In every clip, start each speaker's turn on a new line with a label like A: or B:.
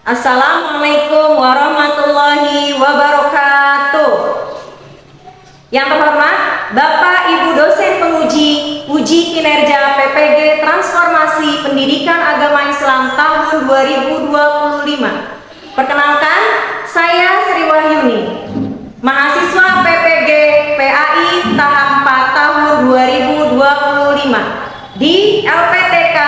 A: Assalamualaikum warahmatullahi wabarakatuh. Yang terhormat Bapak Ibu dosen penguji uji kinerja PPG Transformasi Pendidikan Agama Islam tahun 2025. Perkenalkan, saya Sri Wahyuni, mahasiswa PPG PAI tahap 4 tahun 2025 di LPTK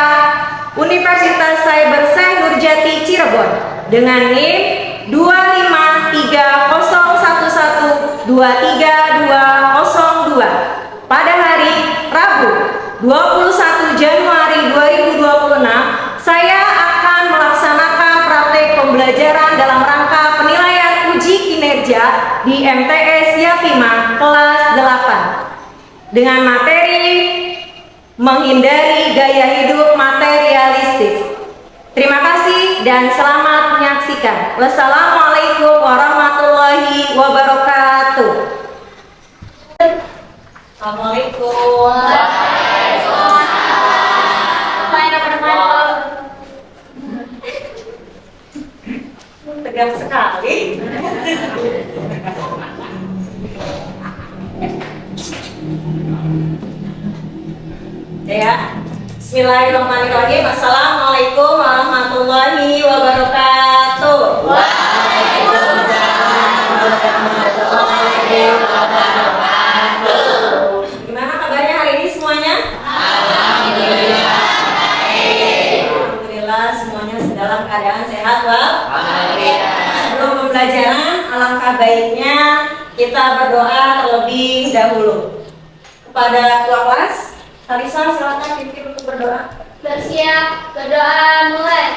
A: Universitas Cyber Syekh Nurjati Cirebon dengan NIM 25301123202 pada hari Rabu 21 Januari 2026. Saya akan melaksanakan praktek pembelajaran dalam rangka penilaian uji kinerja di MTS Yapima kelas 8 dengan materi menghindari gaya hidup materialistis. Terima kasih dan selamat menyaksikan. Wassalamualaikum warahmatullahi wabarakatuh. Assalamualaikum. Tegang sekali. Ya, bismillahirrahmanirrahim. Assalamualaikum warahmatullahi wabarakatuh. Waalaikumsalam warahmatullahi wabarakatuh. Gimana kabarnya hari ini semuanya? Alhamdulillah baik. Alhamdulillah semuanya dalam keadaan sehat walafiat. Sebelum pembelajaran, alangkah baiknya kita berdoa terlebih dahulu. Kepada ketua kelas, Salisa, silakan pimpin untuk berdoa.
B: Bersiap, berdoa mulai.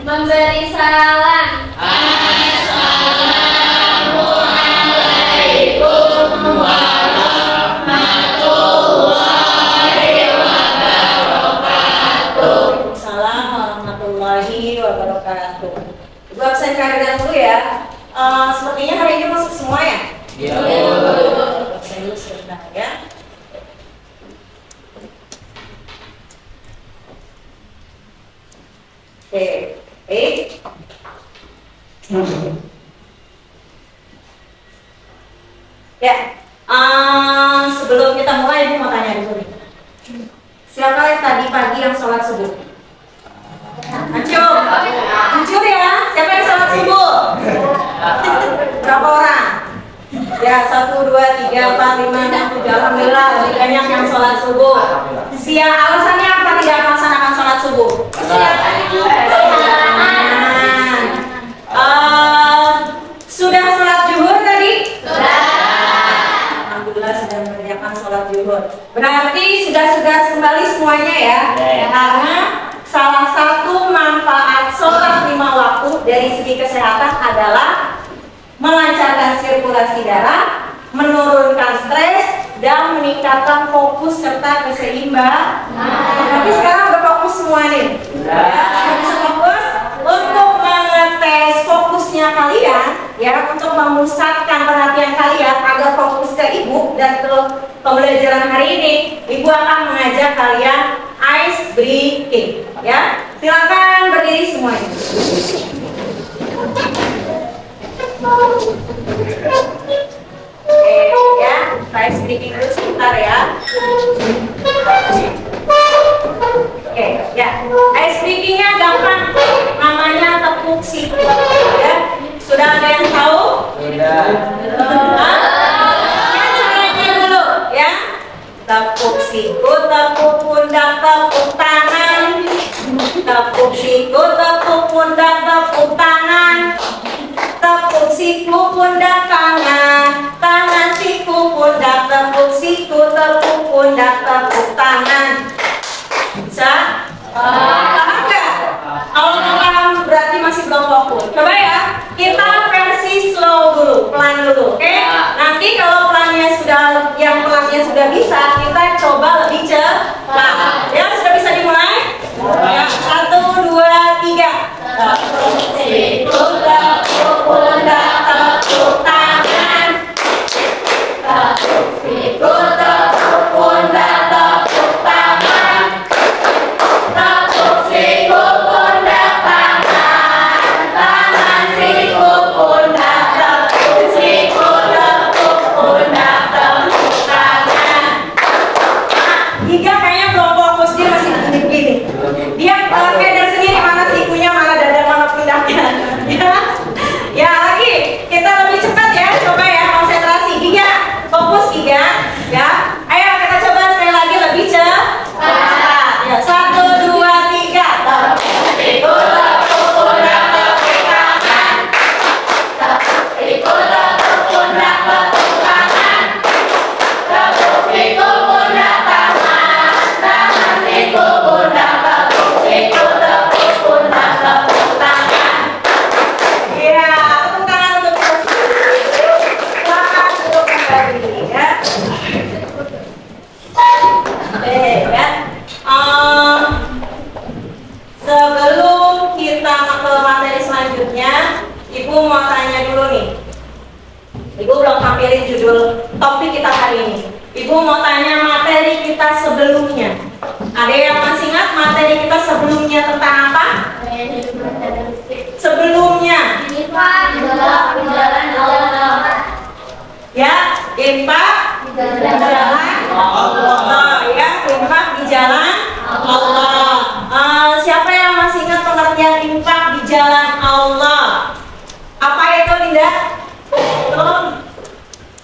B: Memberi salam. Assalamualaikum warahmatullahi wabarakatuh.
A: Waalaikumsalam warahmatullahi wabarakatuh. Ibu absen kehadiran dulu ya. Sepertinya hari ini masuk semua ya?
C: Iya.
A: Absen dulu sebentar ya. Oke, baik. Ya, sebelum kita mulai, Ibu mau tanya dulu nih. Siapa yang tadi pagi yang sholat subuh? Ancur, jujur ya. Siapa yang sholat subuh? Berapa orang? Ya, 1, 2, 3, 4, 5, 6, 7. Alhamdulillah, lebih banyak yang sholat subuh. Alasannya apa tidak melaksanakan sholat subuh? Sudah sholat zuhur tadi? Sudah. Alhamdulillah sudah mengerjakan sholat zuhur. Berarti sudah kembali semuanya ya? Karena salah satu dari segi kesehatan adalah melancarkan sirkulasi darah, menurunkan stres, dan meningkatkan fokus serta keseimbangan. Tapi sekarang udah fokus semua nih. Sudah bisa fokus untuk mengetes fokusnya kalian, ya, untuk memusatkan perhatian kalian agar fokus ke ibu dan ke pembelajaran hari ini. Ibu akan mengajak kalian ice breaking, ya. Silakan berdiri semuanya. Oke, ya, ice breaking dulu sebentar ya. Oke, ya, ice breakingnya gampang, namanya tepuk siku, ya. Sudah ada yang tahu? Sudah. Ya, caranya dulu, ya. Tepuk siku, tepuk pundak, tepuk tangan. Tepuk siku, tepuk pundak, tepuk tangan. Tepuk siku, pundak, tangan. Tangan, siku, pundak, tepuk siku, tepuk pundak, tepuk tangan. Bisa? Paham nggak? Kalau nggak paham berarti masih belum fokus. Coba ya, kita versi slow dulu, pelan dulu, oke? Nanti kalau pelannya sudah bisa, kita coba lebih cepat. Ya, sudah bisa dimulai? Ya, 1, 2, 3. Tepuk siku, tepuk pundak, tepuk tangan. Tepuk siku, tepuk pundak, tepuk tangan. Tepuk siku, pundak, tangan. Tangan, siku, pundak, tepuk siku, tepuk pundak, tepuk tangan. Giga kayaknya belum fokus, dia masih begini-begini. Dia keder sendiri, mana sikunya, mana dada, mana pundaknya. Ya, lagi kita lebih cepat ya, coba ya, konsentrasi. Giga, fokus Giga, ya. Ayo kita coba sekali lagi lebih cepat. Ya, 1, 2, 3. Tepuk siku, tepuk pundak, tepuk tangan. Tepuk siku, tepuk pundak, tepuk tangan. Tepuk siku, pundak, tangan. Tangan, siku, pundak, tepuk siku, tepuk pundak, tepuk tangan. Iya, tepuk tangan untuk kita sendiri. Silakan duduk kembali, ya. Ya. Sebelum kita ke materi selanjutnya, Ibu mau tanya dulu nih. Ibu belum hampirin judul topik kita hari ini. Ibu mau tanya materi kita sebelumnya. Ada yang masih ingat materi kita sebelumnya tentang apa? Sebelumnya. Ya, infak di jalan Allah, ya, infak di jalan Allah. Siapa yang masih ingat pengertian infak di jalan Allah? Apa itu, Linda?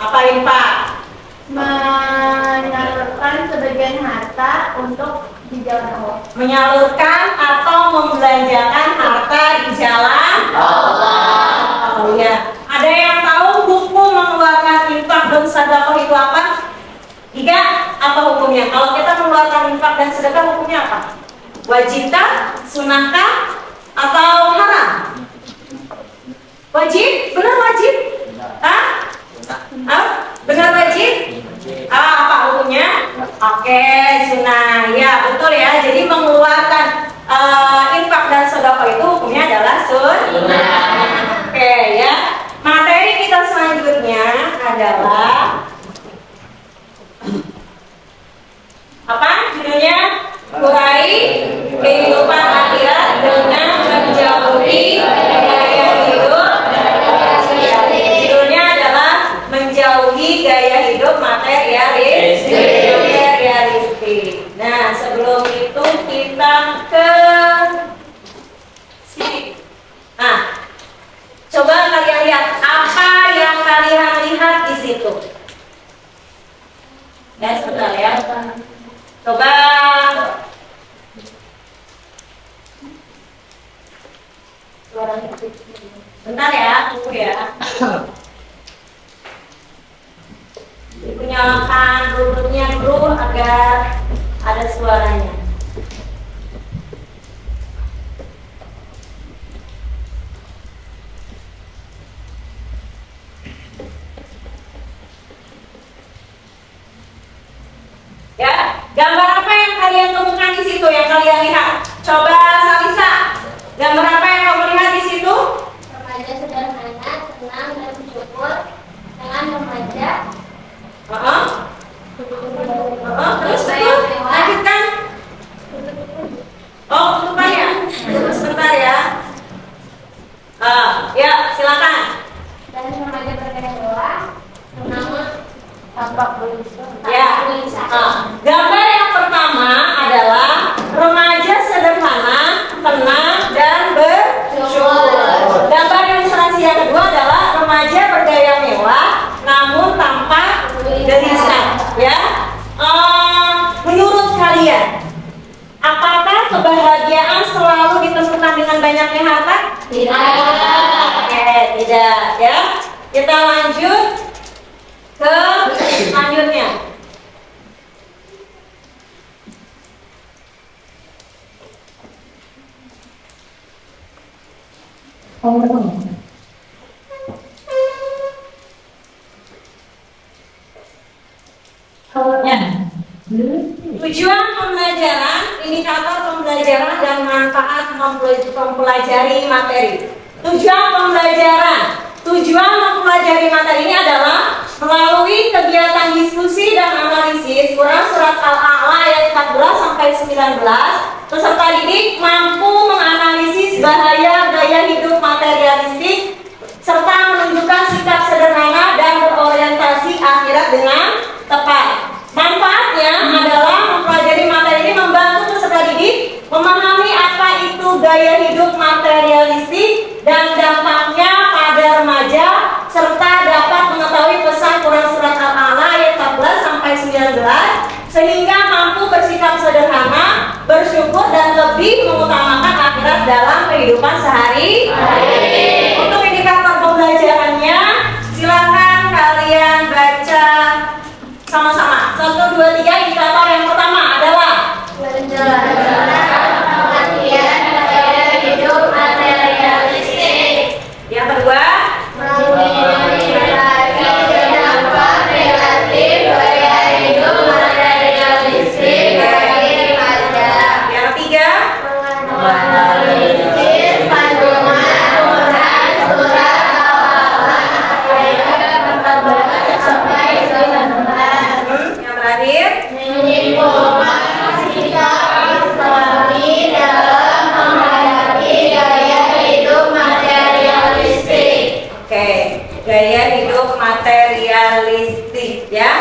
A: Apa infak?
B: Menyalurkan sebagian harta untuk di jalan Allah.
A: Menyalurkan atau membelanjakan harta di jalan Allah. Oh ya. Ada yang tahu hukum mengeluarkan infak dan sedekah itu apa? Tiga, apa hukumnya? Kalau kita mengeluarkan infak dan sedekah, hukumnya apa? Wajibkah, sunnahkah, atau haram? Wajib? Benar wajib? Hah? Benar wajib? Apa hukumnya? Oke, sunnah. Ya, betul ya. Jadi mengeluarkan infak dan sedekah itu hukumnya adalah sunnah. Oke ya. Materi kita selanjutnya adalah apa judulnya? Kurai kehidupan akhirat dengan menjauhi gaya hidup. Judulnya adalah menjauhi gaya hidup materialistik. Nah, sebelum itu kita ke sini. Nah, coba kalian lihat apa yang kalian lihat di situ. Ya, sebentar ya. Coba bentar ya, tunggu ya. Nyalakan rututnya dulu agar ada suaranya. Coba Salisa, gambar apa yang kamu lihat di situ?
B: Remaja sederhana, tenang dan bersyukur dengan remaja.
A: Terus betul, lanjutkan. Oh, lupa ya? Sebentar ya. Ya, silakan.
B: Dan remaja bergaya doa, namun tampak berusaha.
A: Ya. Gambar yang pertama adalah remaja sederhana, tenang dan bersyukur. Gambar ilustrasi yang kedua adalah remaja bergaya mewah, namun tampak gelisah. Ya. Menurut kalian, apakah kebahagiaan selalu ditentukan dengan banyaknya harta?
B: Tidak.
A: Oke, tidak ya. Kita lanjut ke selanjutnya. Tujuan pembelajaran, indikator pembelajaran dan manfaat mempelajari materi. Tujuan mempelajari materi ini adalah melalui kegiatan diskusi dan analisis Quran surat Al-A'la ayat 14 sampai 19. Peserta didik mampu menganalisis bahaya gaya hidup materialistik serta menunjukkan sikap sederhana dan berorientasi akhirat dengan tepat. Manfaatnya adalah mempelajari materi ini membantu peserta didik memahami apa itu gaya hidup materialistik dan dampaknya pada remaja serta dapat mengetahui pesan Quran surat Al-A'la ayat 14 sampai 19 sehingga mampu bersikap sederhana, bersyukur dan lebih mengutamakan akhirat dalam kehidupan sehari-hari. Untuk indikator pembelajarannya, silakan kalian baca sama-sama. 1, 2, 3. Indikator yang pertama adalah
B: Menjelaskan pengertian gaya hidup materialistik.
A: yang kedua,
B: Mengidentifikasi dampak negatif gaya hidup materialistik bagi remaja.
A: yang ketiga,
B: Menganalisis kandungan Quran surat Al-A'la ayat 14 sampai 19.
A: yang terakhir,
B: Menyimpulkan sikap Islami dalam menghadapi gaya hidup materialistik.
A: oke, gaya hidup materialistik ya.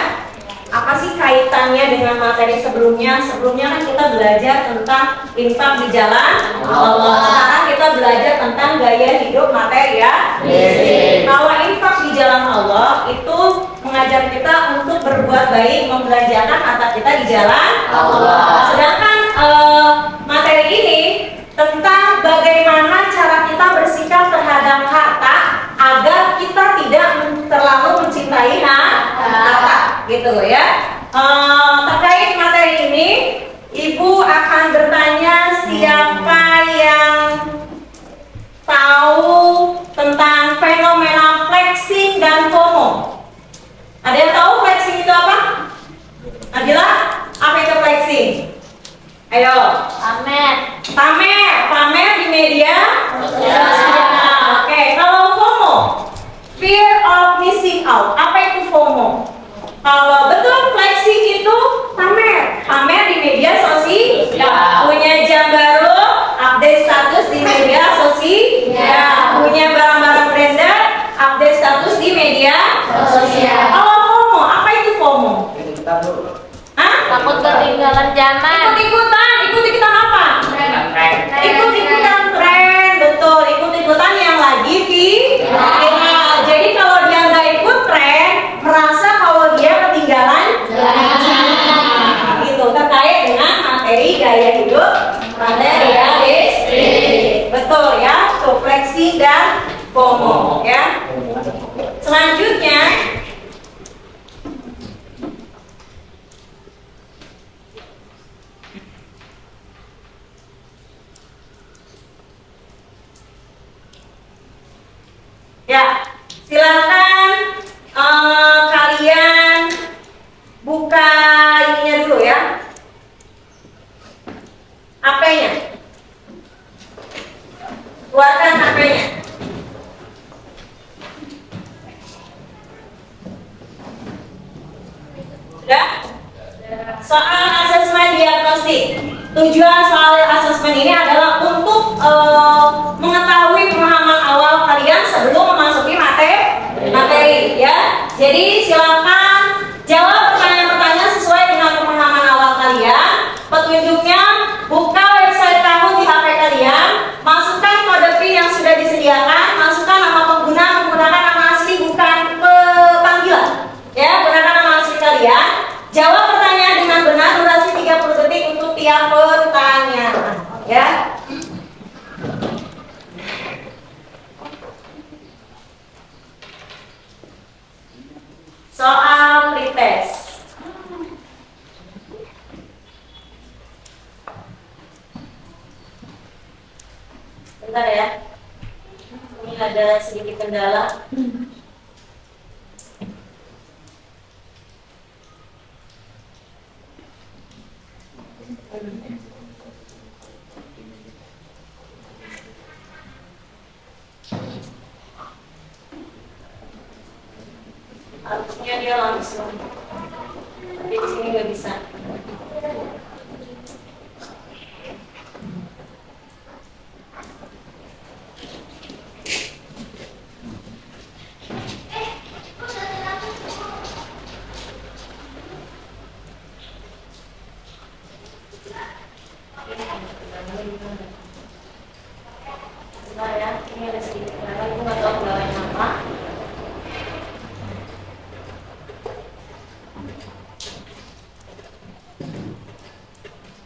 A: Apa sih kaitannya dengan materi sebelumnya? Sebelumnya kan kita belajar tentang infak di jalan Allah. Sekarang kita belajar tentang gaya hidup materialistik. Kalau infak di jalan Allah itu mengajar kita untuk berbuat baik, membelanjakan harta kita di jalan Allah. Sedangkan materi ini tentang bagaimana cara kita bersikap terhadap harta agar kita tidak terlalu mencintai harta, gitu ya. Terkait materi ini, Ibu akan bertanya siapa yang tahu tentang fenomena flexing dan FOMO. Ada yang tahu flexing itu apa? Nabila, apa itu flexing? Ayo. Pamer di media sosial. Oke, kalau FOMO, fear of missing out. Apa itu FOMO? Kalau betul flexing itu pamer di media sosial. Punya jam baru, update status di media sosial. Punya barang-barang branded, update status di media sosial. Kalau FOMO, apa itu FOMO?
B: Takut ketinggalan zaman.
A: Ikut-ikutan apa? Ikut-ikutan tren, betul. Ikut-ikutan yang lagi viral. Jadi kalau dia nggak ikut tren, merasa kalau dia ketinggalan gitu. Terkait dengan materi gaya hidup materialistik, betul ya. So flexing dan FOMO ya. Selanjutnya, ya, silakan kalian buka ininya dulu ya. HP-nya. Keluarkan HP-nya. Sudah? Soal asesmen diagnostik. Tujuan soal asesmen ini adalah untuk mengetahui pemahaman awal kalian sebelum memasuki materi, ya. Jadi silakan jawab pertanyaan-pertanyaan sesuai dengan pemahaman awal kalian. Petunjuknya, buka website kamu di HP kalian, masukkan kode PIN yang sudah disediakan, masukkan nama pengguna, menggunakan nama asli bukan panggilan. Ya, gunakan nama asli kalian. Jawab pertanyaan dengan benar, durasi 30 detik untuk tiap pertanyaan, ya. Soal pretest. Bentar ya. Ini ada sedikit kendala. Harusnya dia langsung, tapi di sini nggak bisa. Bentar ya, ini ada sedikit kendala, aku nggak tahu kendalanya apa.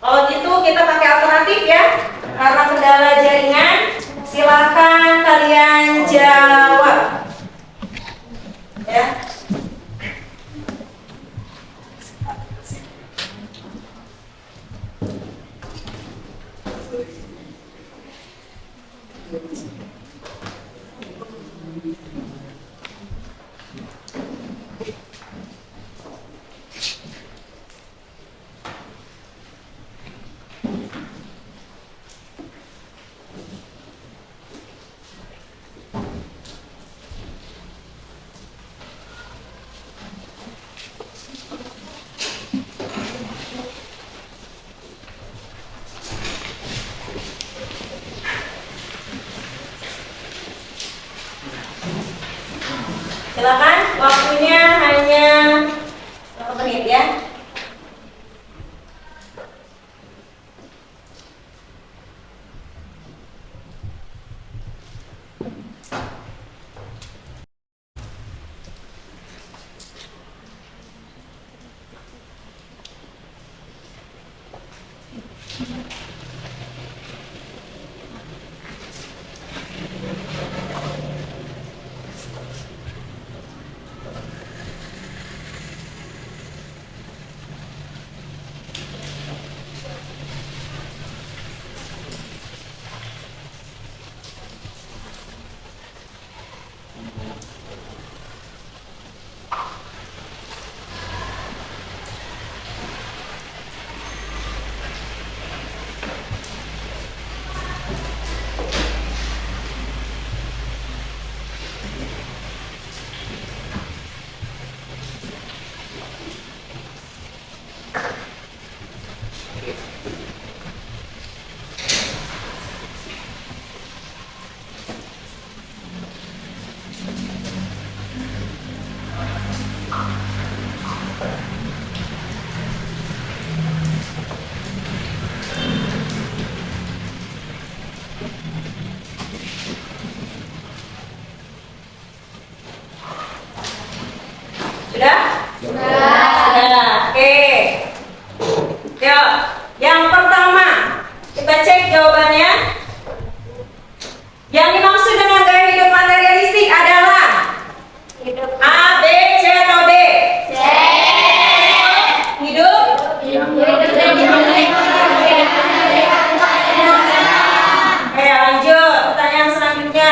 A: Kalau gitu kita pakai alternatif ya, karena kendala jaringan. Silakan kalian jawab, ya. Silakan, waktunya hanya berapa menit ya? Sudah? Sudah. Oke. Yuk, yang pertama kita cek jawabannya. Yang dimaksud dengan gaya hidup materialistik adalah A, B, C atau D? C. Hidup? Oke, lanjut. Pertanyaan selanjutnya.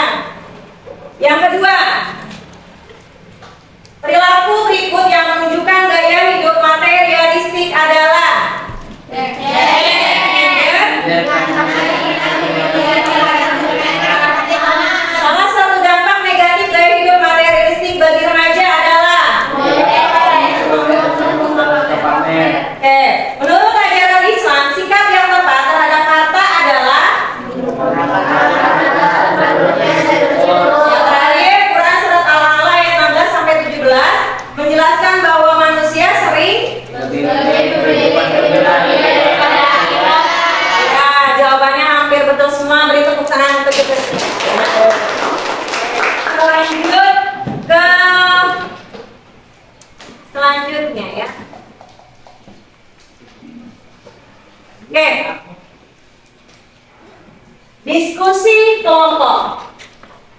A: Yang kedua, perilaku berikut yang menunjukkan gaya hidup materialistik adalah diskusi kelompok.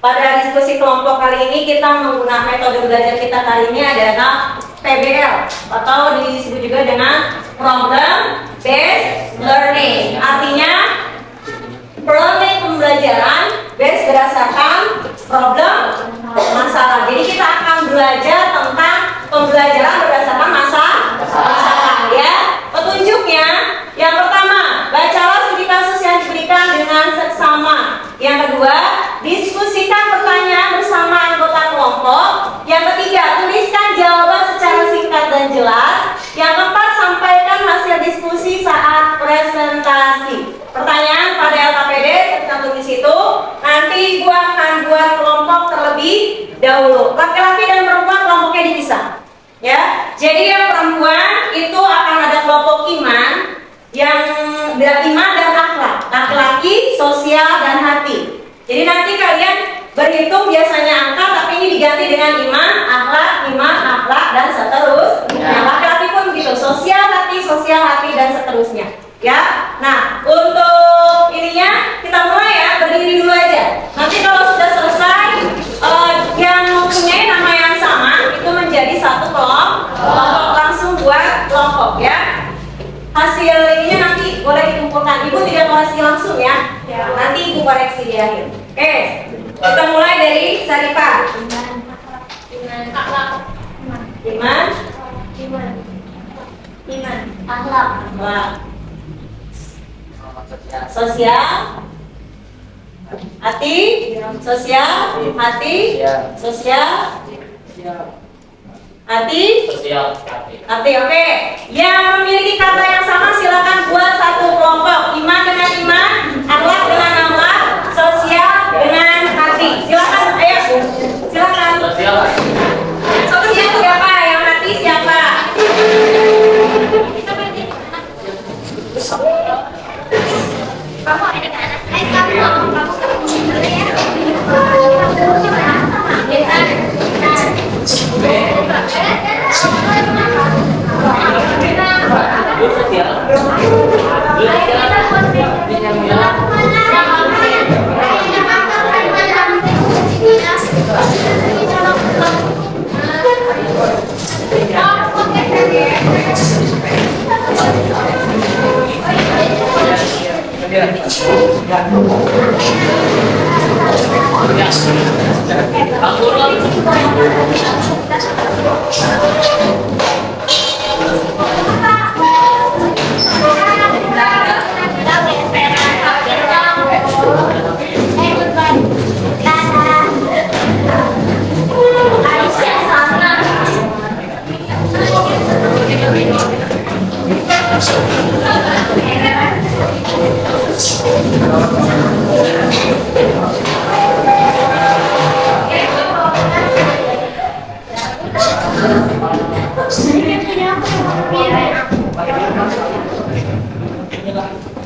A: Pada diskusi kelompok kali ini kita menggunakan metode belajar kita kali ini adalah PBL atau disebut juga dengan Problem Based Learning. Artinya learning pembelajaran based berdasarkan problem masalah. Jadi kita akan belajar tentang pembelajaran berdasarkan masalah ya. Petunjuknya yang pertama, bacalah studi kasus yang diberikan dengan seksama. Yang kedua, diskusikan pertanyaan bersama anggota kelompok. Yang ketiga, tuliskan jawaban secara singkat dan jelas. Yang keempat, sampaikan hasil diskusi saat presentasi. Pertanyaan pada LKPD kita tulis itu, nanti gua akan buat kelompok terlebih dahulu. Laki-laki dan perempuan kelompoknya dipisah. Ya, jadi yang perempuan itu akan ada kelompok iman, yang iman dan akhlak, laki-laki, sosial dan hati. Jadi nanti kalian berhitung biasanya angka, tapi ini diganti dengan iman, akhlak dan seterusnya. Laki-laki pun begitu, sosial hati dan seterusnya. Ya, nah untuk ininya kita mulai ya, berdiri dulu aja. Nanti kalau sudah selesai, yang mempunyai nama yang sama itu menjadi satu kelompok, langsung buat kelompok ya. Hasil ininya nanti boleh dikumpulkan. Ibu tidak koreksi langsung ya. Nanti ibu koreksi di akhir. Oke, kita mulai dari Saripah. Iman, akhlak, sosial, hati, oke. Yang memiliki kata yang sama silakan buat satu kelompok. Iman dengan iman, akhlak dengan akhlak, sosial dengan hati. Silakan, ayo. Silakan. Sosial siapa? Yang hati siapa?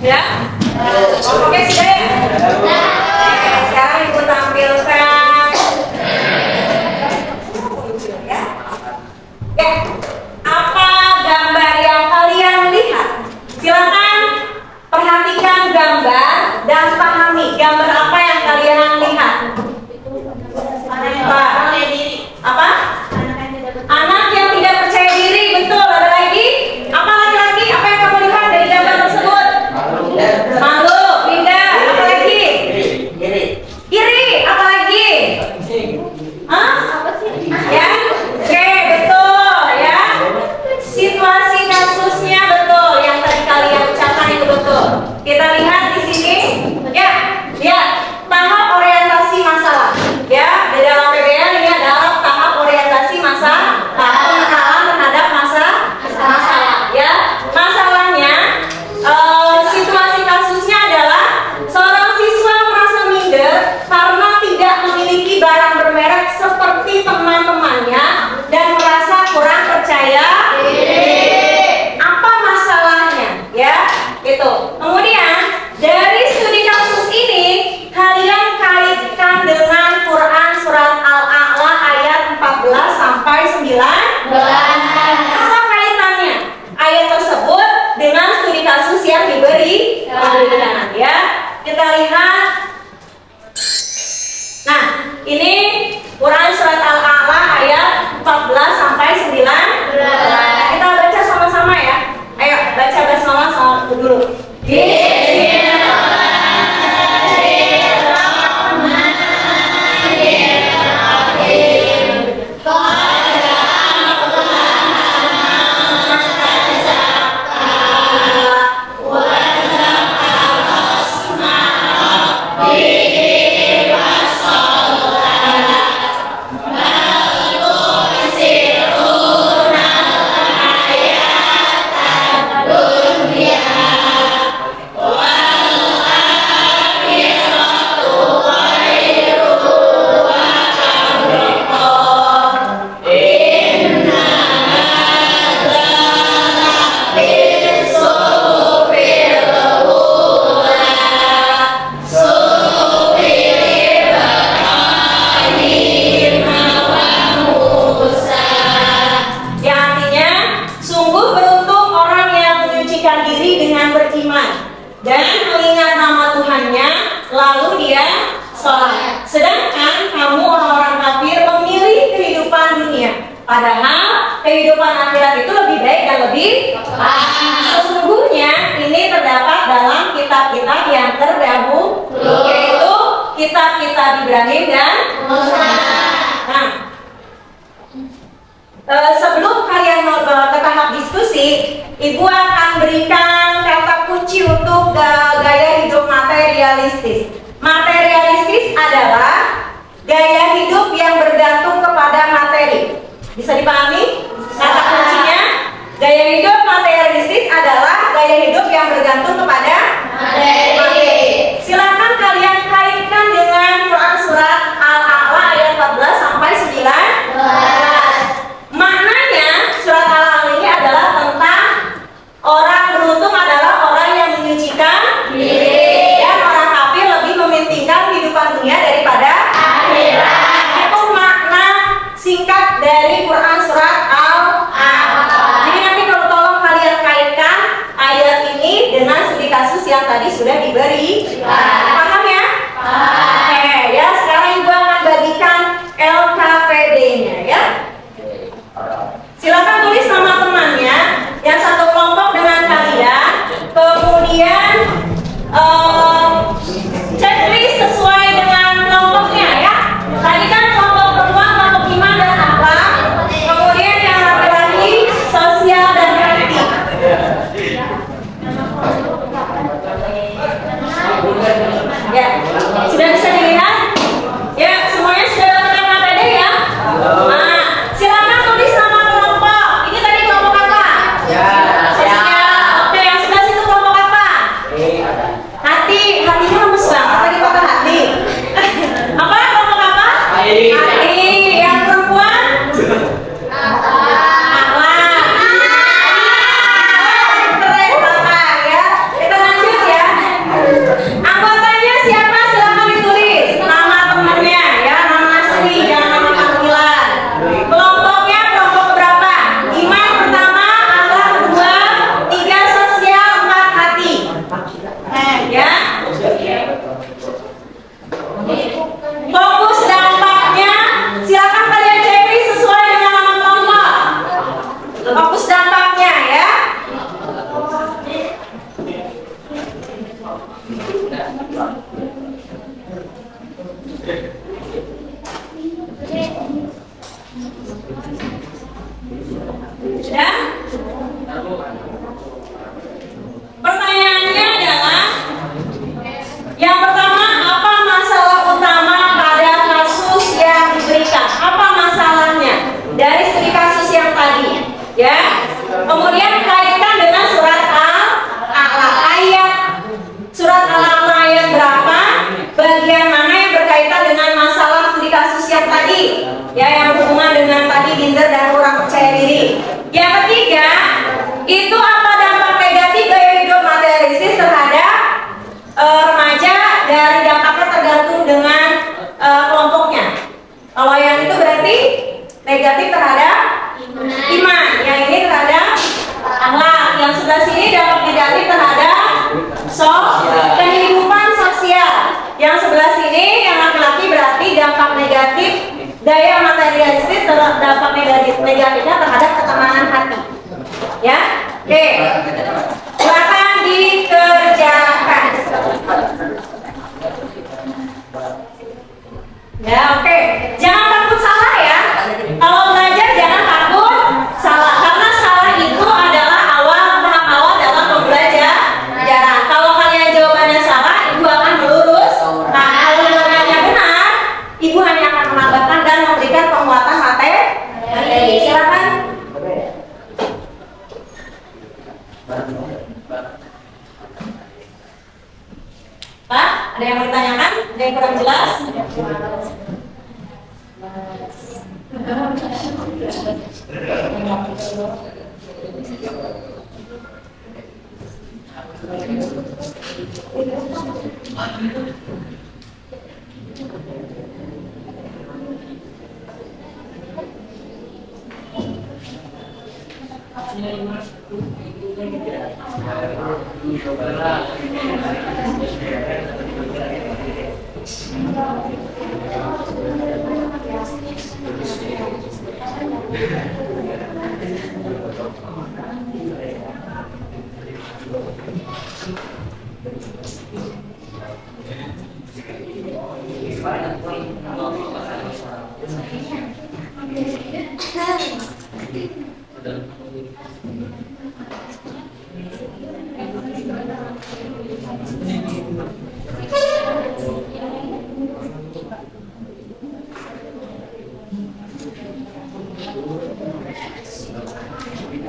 A: Ya? Oke, sudah ya? Sekarang ibu tampilkan. Ya. Apa gambar yang kalian lihat? Silakan perhatikan gambar dan pahami gambar apa yang kalian lihat. Apa? Anak yang tidak percaya diri, betul. Ada lagi? Apa laki-laki? Apa yang kamu lihat dari gambar tersebut? Malu, pindah. Apa lagi? Yang artinya, sungguh beruntung orang yang menyucikan diri dengan beriman dan mengingat nama Tuhannya, lalu dia sholat. Sedangkan kamu orang-orang kafir memilih kehidupan dunia, padahal kehidupan akhirat itu lebih baik dan lebih baik. Sesungguhnya ini terdapat dalam kitab-kitab yang terdahulu, yaitu kitab-kitab Ibrahim dan Musa. Nah, sebelum kalian ke tahap diskusi, Ibu akan berikan kata kunci untuk gaya hidup materialistis. Materialistis adalah gaya hidup yang bergantung kepada materi. Bisa dipahami? Kata kuncinya, gaya hidup materialistis adalah gaya hidup yang bergantung kepada materi. Silakan kalian kaitkan dengan Quran surat Al-A'la ayat 14 sampai 19. Maknanya surat Al-A'la ini adalah tentang orang beruntung adalah orang yang menyucikan diri, dan orang kafir lebih mementingkan kehidupan dunia daripada akhirat. Itu makna singkat dari Quran surat Al-A'la. Jadi nanti kalau tolong kalian kaitkan ayat ini dengan studi kasus yang tadi sudah diberi. Paham ya? Oke, ya sekarang Ibu akan bagikan LKPD-nya ya. Silakan tulis nama temannya yang satu kelompok dengan kalian, kemudian checklist sesuai dengan kelompoknya ya. Tadi kan kelompok perempuan, kelompok iman dan akhlak, kemudian yang laki-laki sosial dan politik. Ya, sudah bisa dilihat? Ya, semuanya sudah dapat KPD ya? Nah, silakan tulis nama kelompok. Ini tadi kelompok apa? Sosial. Oke, yang sebelah situ kelompok apa? Hati. Hatinya lemes banget tadi pakai hati. Apa kelompok apa? Hati. Yang perempuan? Akhlak. Keren banget ya. Kita lanjut ya. Anggotanya siapa? Silakan ditulis nama temannya ya, nama asli, jangan nama panggilan. Kelompoknya kelompok berapa? Iman pertama, akhlak kedua, 3 sosial, 4 hati. Ya. Fokus dampaknya, silakan kalian checklist sesuai dengan nama kelompok. Fokus dampaknya ya. Sudah? Pertanyaannya adalah, yang pertama, apa masalah utama pada kasus yang diberikan? Apa masalahnya dari studi kasus yang tadi? Ya. Kemudian kaitkan dengan surat Al-A'la ayat surat Al-A'la ayat berapa? Bagian mana yang berkaitan dengan masalah studi kasus yang tadi? Ya, yang berhubungan dengan tadi gender dan kurang percaya diri. Yang ketiga, itu apa dampak negatif gaya hidup materialistis terhadap remaja, dari dampaknya tergantung dengan kelompoknya. Kalau yang itu berarti negatif terhadap iman, yang ini terhadap akhlak, yang sebelah sini dampak negatif terhadap kehidupan sosial, yang sebelah sini yang laki-laki berarti dampak negatif gaya materialistis, dampak negatifnya terhadap ketenangan hati. Ya, oke. Silakan dikerjakan. Ya, oke. Jangan takut salah ya. Kalau belajar jangan takut salah, karena salah itu adalah tahap awal dalam pembelajaran. Kalau kalian jawabannya salah, Ibu akan meluruskan. Ada yang kurang jelas?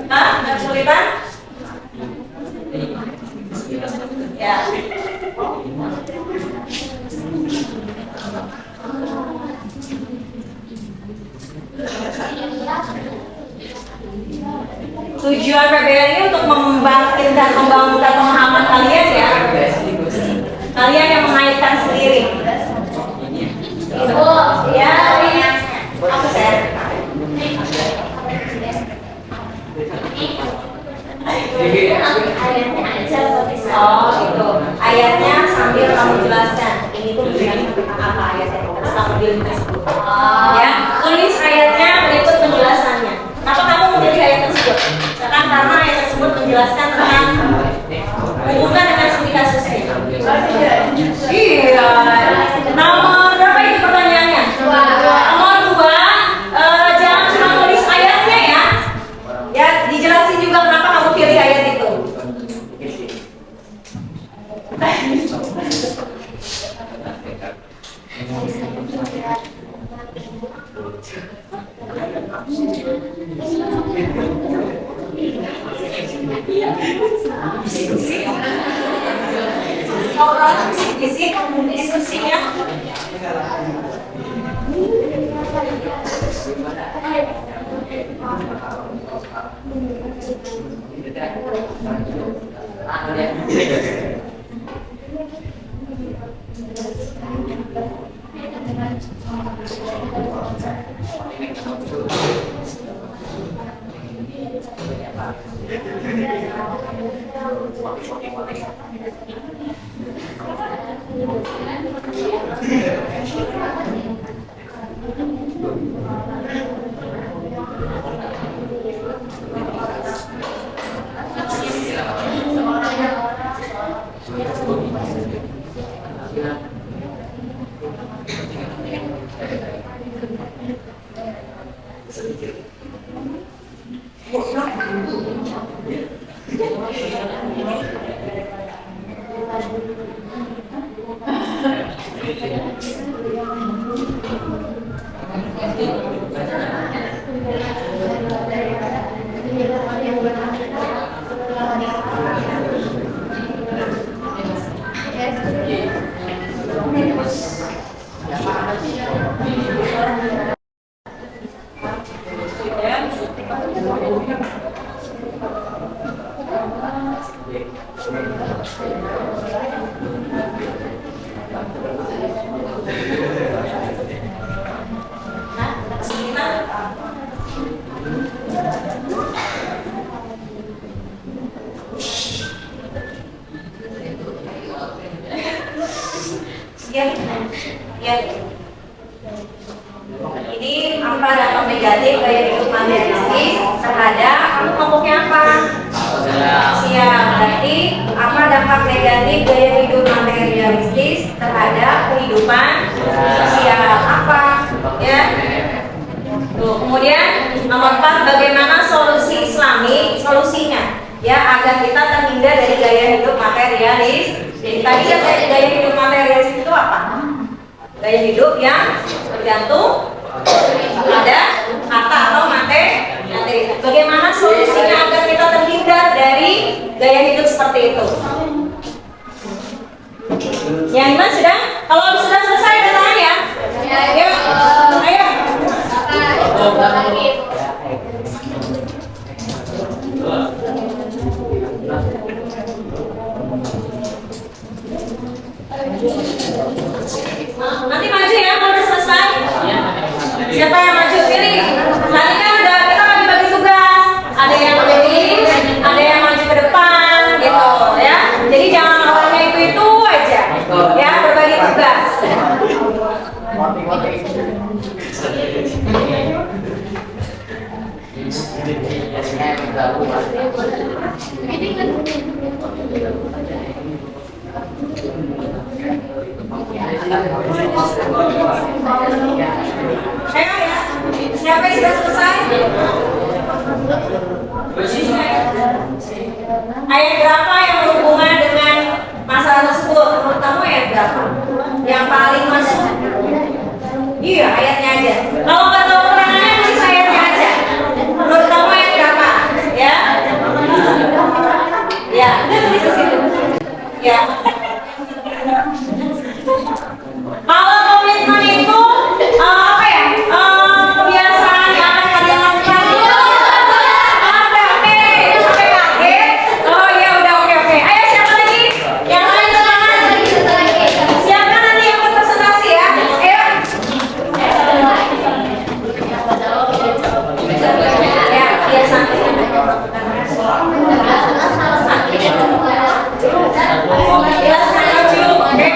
A: Ada kesulitan? Ya. Tujuan PBL ini untuk membangkitkan dan membangunkan pemahaman kalian ya. Kalian yang mengaitkan sendiri. Ibu, ya, aku share. Oh gitu. Ayatnya sambil kamu jelaskan. Ini tuh tentang apa ayatnya? Selama dilintas dulu. Ya, tulis ayatnya berikut penjelasannya. Kenapa kamu memilih ayat tersebut? Karena ayat tersebut menjelaskan tentang hubungan dengan studi kasusnya. Iya. Nomor berapa itu pertanyaannya? Nomor 2. Jangan cuma tulis ayatnya ya. Ya, dijelasin juga kenapa kamu pilih ayat itu. Orang diskusinya. Ini apa dampak negatif gaya hidup materialistis terhadap kelompoknya apa? Sosial. Berarti apa dampak negatif gaya hidup materialistis terhadap kehidupan sosial apa? Ya. Tuh, kemudian nomor 4, bagaimana solusi Islami solusinya? Ya, agar kita terhindar dari gaya hidup materialis. Jadi tadi kan gaya hidup materialis itu apa? Gaya hidup yang tergantung pada kata atau materi. Bagaimana solusinya agar kita terhindar dari gaya hidup seperti itu? Yang mana sudah? Kalau sudah selesai datang ya. Ayo. Ayo. Nanti maju ya kalau udah selesai. Siapa yang maju? Pilih. Nanti kan udah kita bagi-bagi tugas. Ada yang berdiri, ada yang maju ke depan, gitu ya. Jadi jangan awalnya itu aja. Ya, berbagi tugas. Ayo ya, siapa yang sudah selesai? Ayat berapa yang berhubungan dengan masalah tersebut? Menurut kamu ayat berapa? Yang paling masuk? Iya, ayatnya aja. Kalau nggak tahu keterangannya, tulis ayatnya aja. Menurut kamu ayat berapa? Ya? Ya, udah tulis di situ. Ya. Kalau komitmen itu apa ya? Kebiasaan yang akan kalian lakukan. Oke, sampai kaget. Oh ya udah oke. Ayo siapa lagi? Yang lain semangat. Siapkan nanti yang berpresentasi ya. Ayo. Ya biasa. Jelaskan dulu, oke?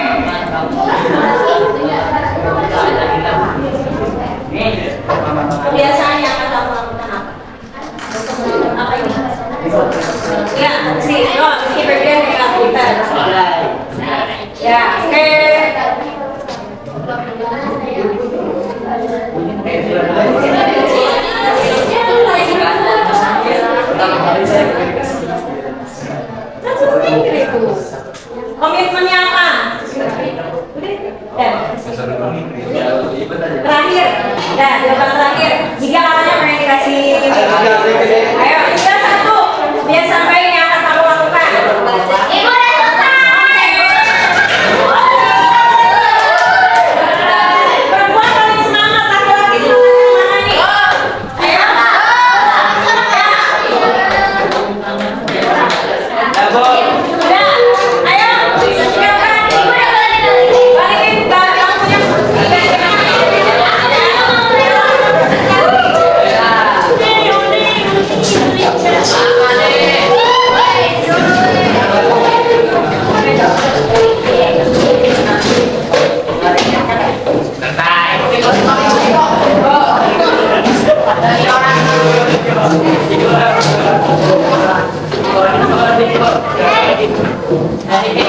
A: Kebiasaan yang akan kamu lakukan apa? Apa ini? Ya, si bagian yang kita. Ya, oke. Komitmennya apa? Terakhir, jawaban terakhir. Jika katanya pengen dikasih, ayo, sudah satu. Biar sampai yang akan kamu lakukan. Ibu udah selesai. Perempuan paling semangat, laki-laki semangat nih. Ayo. Udah, ayo. Siapkan. Balikin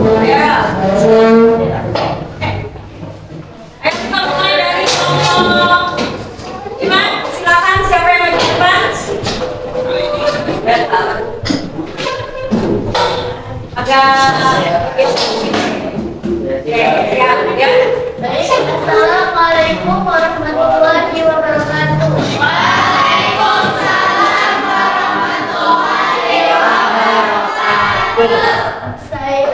A: lampunya. Kita mulai dari kelompok Iman, silakan siapa yang maju depan? Agak siap ya.
B: Baik, Assalamualaikum warahmatullahi wabarakatuh. Waalaikumsalam warahmatullahi wabarakatuh. Saya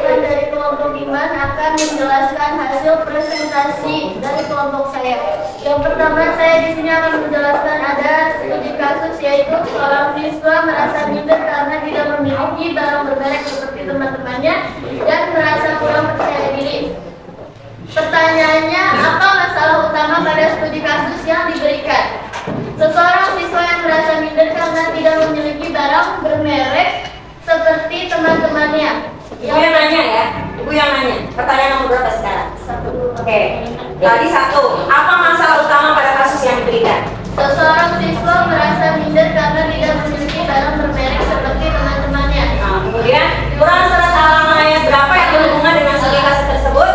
B: dari kelompok Iman akan menjelaskan hasil presentasi dari kelompok saya. Yang pertama saya di sini akan menjelaskan ada studi kasus, yaitu seorang siswa merasa minder karena tidak memiliki barang bermerek seperti teman-temannya dan merasa kurang percaya diri. Pertanyaannya, apa masalah utama pada studi kasus yang diberikan? Seseorang siswa yang merasa minder karena tidak memiliki barang bermerek seperti teman-temannya.
A: Ibu yang nanya ya, ibu yang nanya. Pertanyaan nomor berapa sekarang? Oke. Tadi satu. Apa masalah utama pada kasus yang diberikan?
B: Seseorang siswa merasa minder karena tidak memiliki barang bermerek seperti teman-temannya.
A: Nah, kemudian kurang surat Al-An'am ayat berapa yang berhubungan dengan studi kasus tersebut?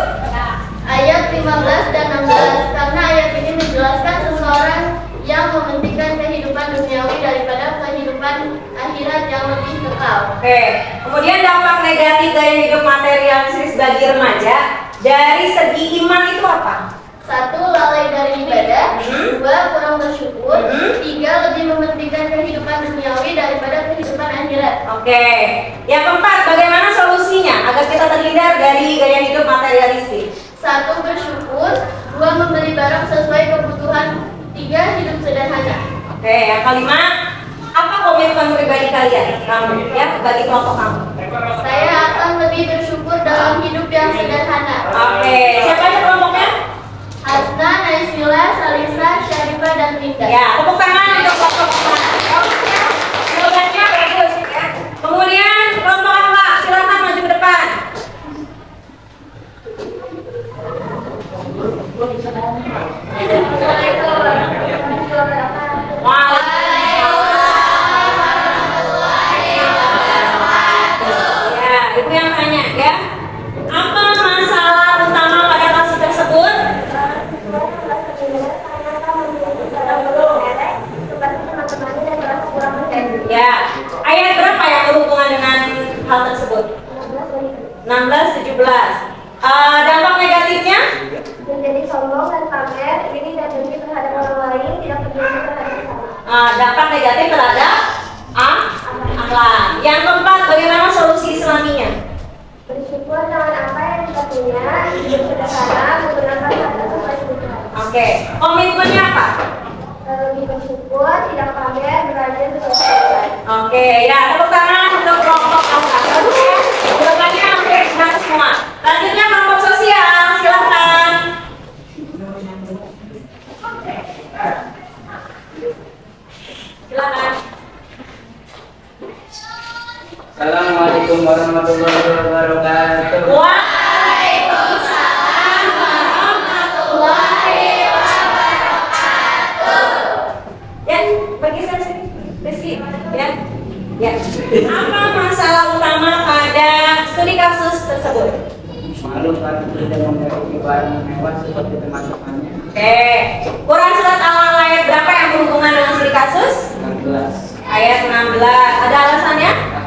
B: Ayat 15 15 dan 16 karena ayat ini menjelaskan seseorang yang mementingkan kehidupan duniawi daripada kehidupan akhirat yang lebih kekal.
A: Oke, kemudian dampak negatif gaya hidup materialistis bagi remaja dari segi iman itu apa?
B: 1. Lalai dari ibadah. 2. Kurang bersyukur. 3. Lebih mementingkan kehidupan duniawi daripada kehidupan akhirat.
A: Oke, yang keempat, bagaimana solusinya agar kita terhindar dari gaya hidup materialistis?
B: 1. Bersyukur. 2. Membeli barang sesuai kebutuhan. 3. Hidup sederhana.
A: Oke, yang kelima, apa komitmen pribadi kalian? Kamu, ya, bagi kelompok kamu.
B: Saya akan lebih bersyukur dalam hidup yang sederhana.
A: Oke, siapa aja kelompoknya?
B: Hasna, Naisila, Salisa, Syarifah, dan Linda.
A: Ya, tepuk tangan untuk kelompok bagusnya. Jawabannya bagus ya. Kemudian kelompok akhlak, silakan maju ke depan. Ya, ibu yang tanya ya. Apa masalah utama pada kasus tersebut? Ya, ayat berapa yang berhubungan dengan hal tersebut? 16, 17. Dampak negatifnya?
B: Menjadi sombong dan pamer, iri dan dengki terhadap orang lain, tidak peduli terhadap sesama.
A: Dampak negatif terhadap akhlak. Yang keempat, bagaimana solusi Islaminya?
B: Bersyukur dengan apa yang kita punya, hidup sederhana, menggunakan harta sesuai kebutuhan.
A: Oke, komitmennya apa?
B: Lebih bersyukur, tidak pamer, belajar sesuai kebutuhan.
A: Oke, ya tepuk tangan untuk kelompok akhlak. Bagus ya, jawabannya hampir benar semua. Lanjutnya kelompok sosial, silakan. Silakan.
C: Assalamualaikum warahmatullahi wabarakatuh.
A: Waalaikumsalam warahmatullahi wabarakatuh. Ya, bergeser sini, Rizky. Ya, ya. Apa masalah utama pada studi kasus tersebut?
C: Malu karena tidak memiliki barang mewah seperti teman-temannya.
A: Oke, Quran surat Al-Alaq ayat berapa yang berhubungan dengan studi kasus?
C: 16.
A: Ayat 16. Ada alasannya?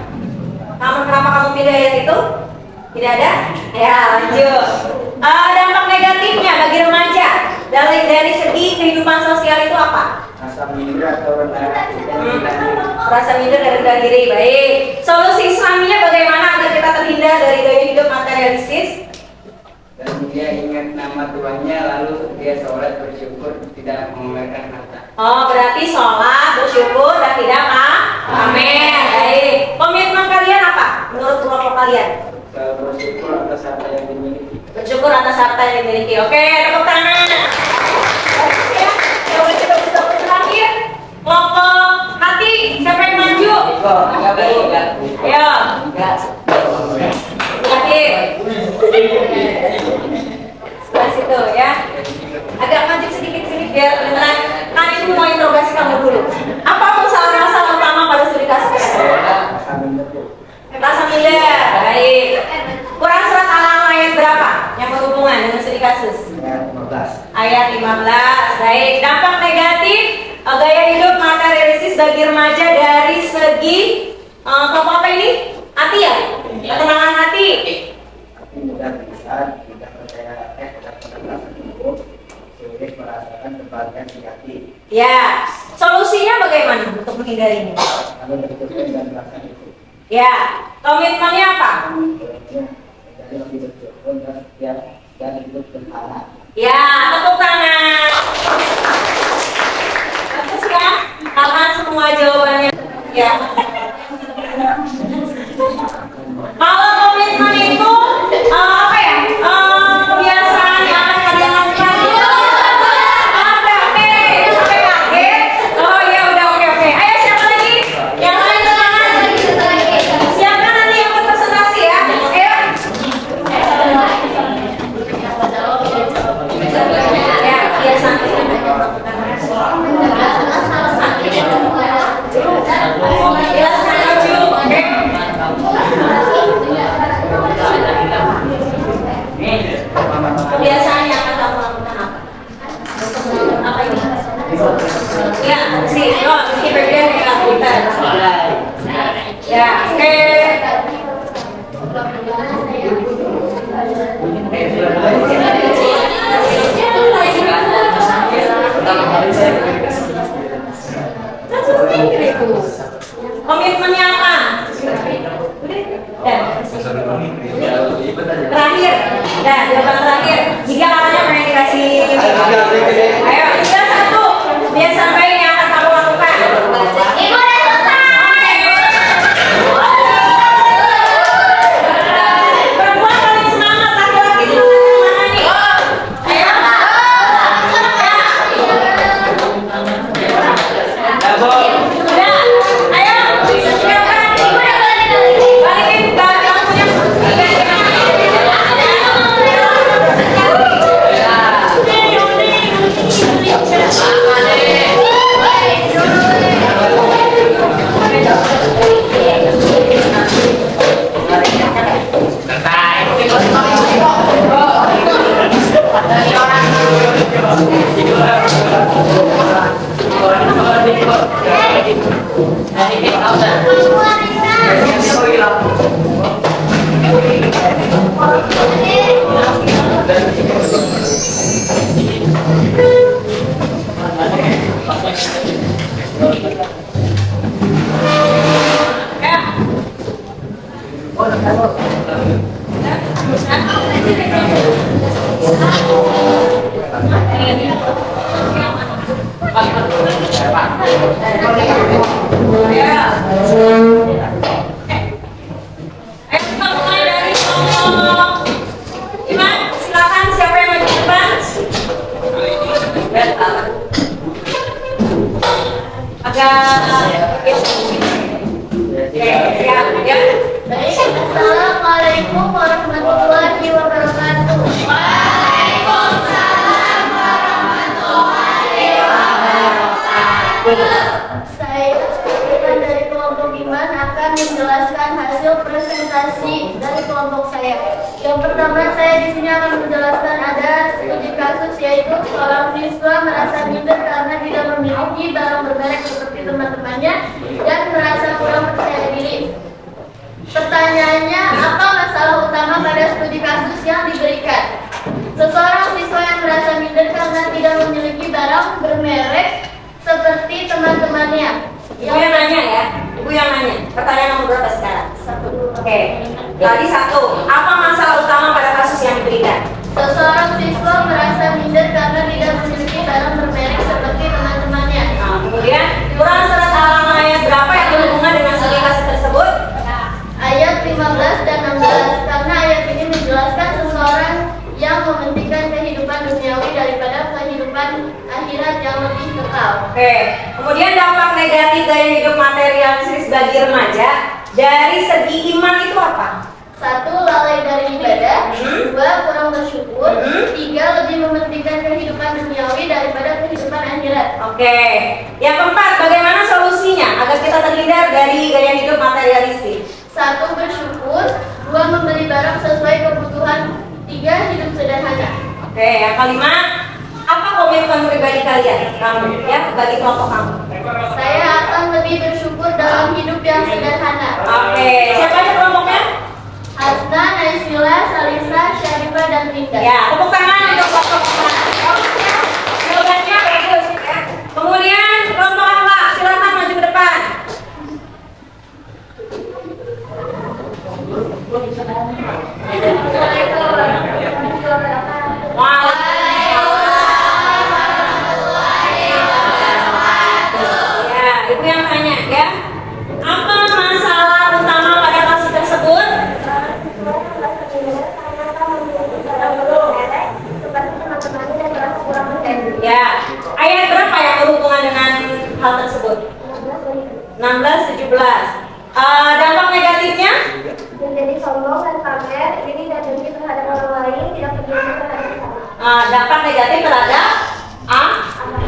A: Kenapa kamu pilih ayat itu? Tidak ada? Ya, lanjut. Dampak negatifnya bagi remaja dari segi kehidupan sosial itu apa?
C: Rasa minder atau rendah hati dan rendah diri.
A: Rasa minder dan rendah diri. Baik. Solusi Islaminya bagaimana agar kita terhindar dari gaya hidup materialistis?
C: Dan dia ingat nama Tuhannya, lalu dia sholat bersyukur, tidak memamerkan harta.
A: Oh, berarti sholat, bersyukur, dan tidak pamer. Baik. Komitmen kalian apa? Menurut kelompok kalian?
C: Bersyukur atas harta yang dimiliki.
A: Bersyukur atas harta yang dimiliki. Oke, tepuk tangan. Bagus ya. Coba terakhir. Kelompok hati, siapa yang maju?
C: Enggak baik, enggak.
A: Ayo. Terakhir. Sebelah situ ya. Agak maju sedikit biar beneran. Kan ibu mau interogasi kamu dulu. Apa masalah utama pada studi kasus?
C: Rasa minder.
A: Rasa minder. Baik. Quran surat Al-Alaq ayat berapa yang berhubungan dengan studi kasus?
C: Ya, 15.
A: Ayat 15. Baik. Dampak negatif gaya hidup materialistis bagi remaja dari segi kelompok apa ini? Hati ya? Ketenangan hati.
C: Tapi mudah bisa tidak percaya tidak pernah merasa cukup, sulit merasakan kebahagiaan di hati.
A: Ya. Solusinya bagaimana untuk menghindarinya?
C: Lalu bersyukur dan merasa cukup.
A: Ya. Komitmennya apa?
C: Jadi lebih bersyukur dan hidup sederhana.
A: Ya, tepuk tangan. Bagus ya? Karena semua jawabannya ya. Kalau komitmen itu apa ya? Kebiasaan yang akan kalian lakukan. Oke, sampai kaget. Oh ya udah oke. Ayo siapa lagi? Yang lain semangat. Siapkan nanti yang berpresentasi ya. Ayo. Ya, biasanya. Jelaskan maju, oke? Kebiasaan yang akan kamu agak Oke, siap ya.
B: Baik, Assalamualaikum warahmatullahi wabarakatuh. Waalaikumsalam warahmatullahi wabarakatuh. Saya dari kelompok Iman akan menjelaskan hasil presentasi dari kelompok saya. Yang pertama, saya di sini akan menjelaskan ada studi kasus, yaitu seorang siswa merasa minder karena tidak memiliki barang bermerek seperti teman-temannya dan merasa kurang percaya diri. Pertanyaannya, apa masalah utama pada studi kasus yang diberikan? Seseorang siswa yang merasa minder karena tidak memiliki barang bermerek seperti teman-temannya.
A: Ibu yang nanya ya, Ibu yang nanya. Pertanyaan nomor berapa sekarang? Oke, tadi satu. Apa masalah utama pada kasus yang diberikan?
B: Seseorang siswa merasa minder karena tidak memiliki barang bermerek seperti teman-temannya.
A: Nah, kemudian Quran surat Al-An'am ayat berapa yang berhubungan dengan studi kasus tersebut?
B: Ayat 15 dan 16, karena ayat ini menjelaskan seseorang yang mementingkan kehidupan duniawi daripada kehidupan akhirat yang lebih kekal.
A: Oke, kemudian dampak negatif gaya hidup materialistis bagi remaja dari segi iman itu apa?
B: 1. Lalai dari ibadah. 2. Kurang bersyukur. 3. Lebih mementingkan kehidupan duniawi daripada kehidupan akhirat.
A: Oke, yang keempat, bagaimana solusinya agar kita terhindar dari gaya hidup materialistis?
B: 1. Bersyukur. 2. Membeli barang sesuai kebutuhan. 3. Hidup sederhana.
A: Oke, yang kelima, apa komitmen pribadi kalian? Kamu, ya, bagi kelompok kamu.
B: Saya akan lebih bersyukur dalam hidup yang sederhana.
A: Oke, siapa aja kelompoknya?
B: Hasna, Naisila, Salisa, Syarifah, dan Linda.
A: Ya, tepuk tangan untuk kelompok jawabannya bagus ya. Kemudian kelompok akhlak, silakan maju ke depan. Ya, Ibu yang tanya ya. Apa masalah utama pada kasus tersebut? Ya, ayat berapa yang berhubungan dengan hal tersebut? 16, 17. Dampak negatifnya?
B: Menjadi sombong dan pamer, iri dan dengki terhadap orang lain, tidak peduli terhadap sesama.
A: Dampak negatif terhadap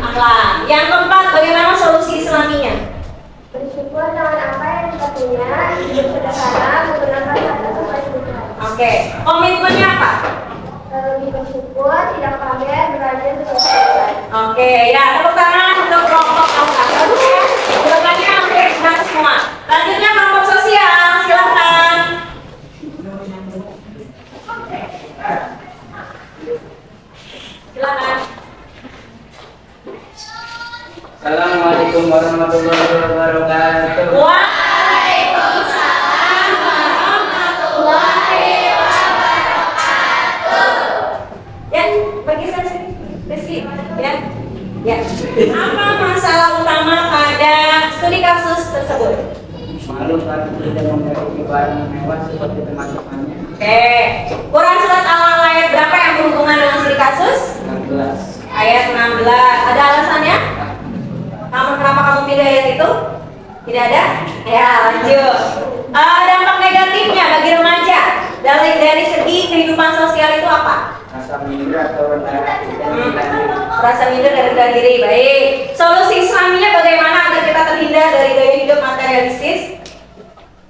A: akhlak. Yang keempat, bagaimana solusi Islaminya?
B: Bersyukur dengan apa yang kita punya, hidup sederhana, menggunakan harta sesuai kebutuhan.
A: Oke, komitmennya apa?
B: Lebih bersyukur, tidak pamer, belajar sesuai kebutuhan.
A: Oke, ya tepuk tangan untuk kelompok akhlak. Bagus ya, jawabannya hampir benar semua. Lanjutnya kelompok sosial, silakan. Silakan.
C: Assalamualaikum warahmatullahi wabarakatuh.
A: Waalaikumsalam warahmatullahi wabarakatuh. Ya, bagi saya sini, Rizky, ya. Ya. Apa masalah utama pada studi kasus tersebut?
C: Malu karena tidak memiliki barang mewah seperti teman-temannya.
A: Oke. Quran surat Al-An'am ayat berapa yang berhubungan dengan studi kasus?
C: 16.
A: Ayat 16. Ada alasannya? Kenapa kamu pilih ayat itu? Tidak ada? Ya, lanjut. Dampak negatifnya bagi remaja dari segi kehidupan sosial itu apa?
C: Rasa minder atau rendah hati dan rendah diri.
A: Rasa minder dan rendah diri. Baik. Solusi Islaminya bagaimana agar kita terhindar dari gaya hidup materialistis?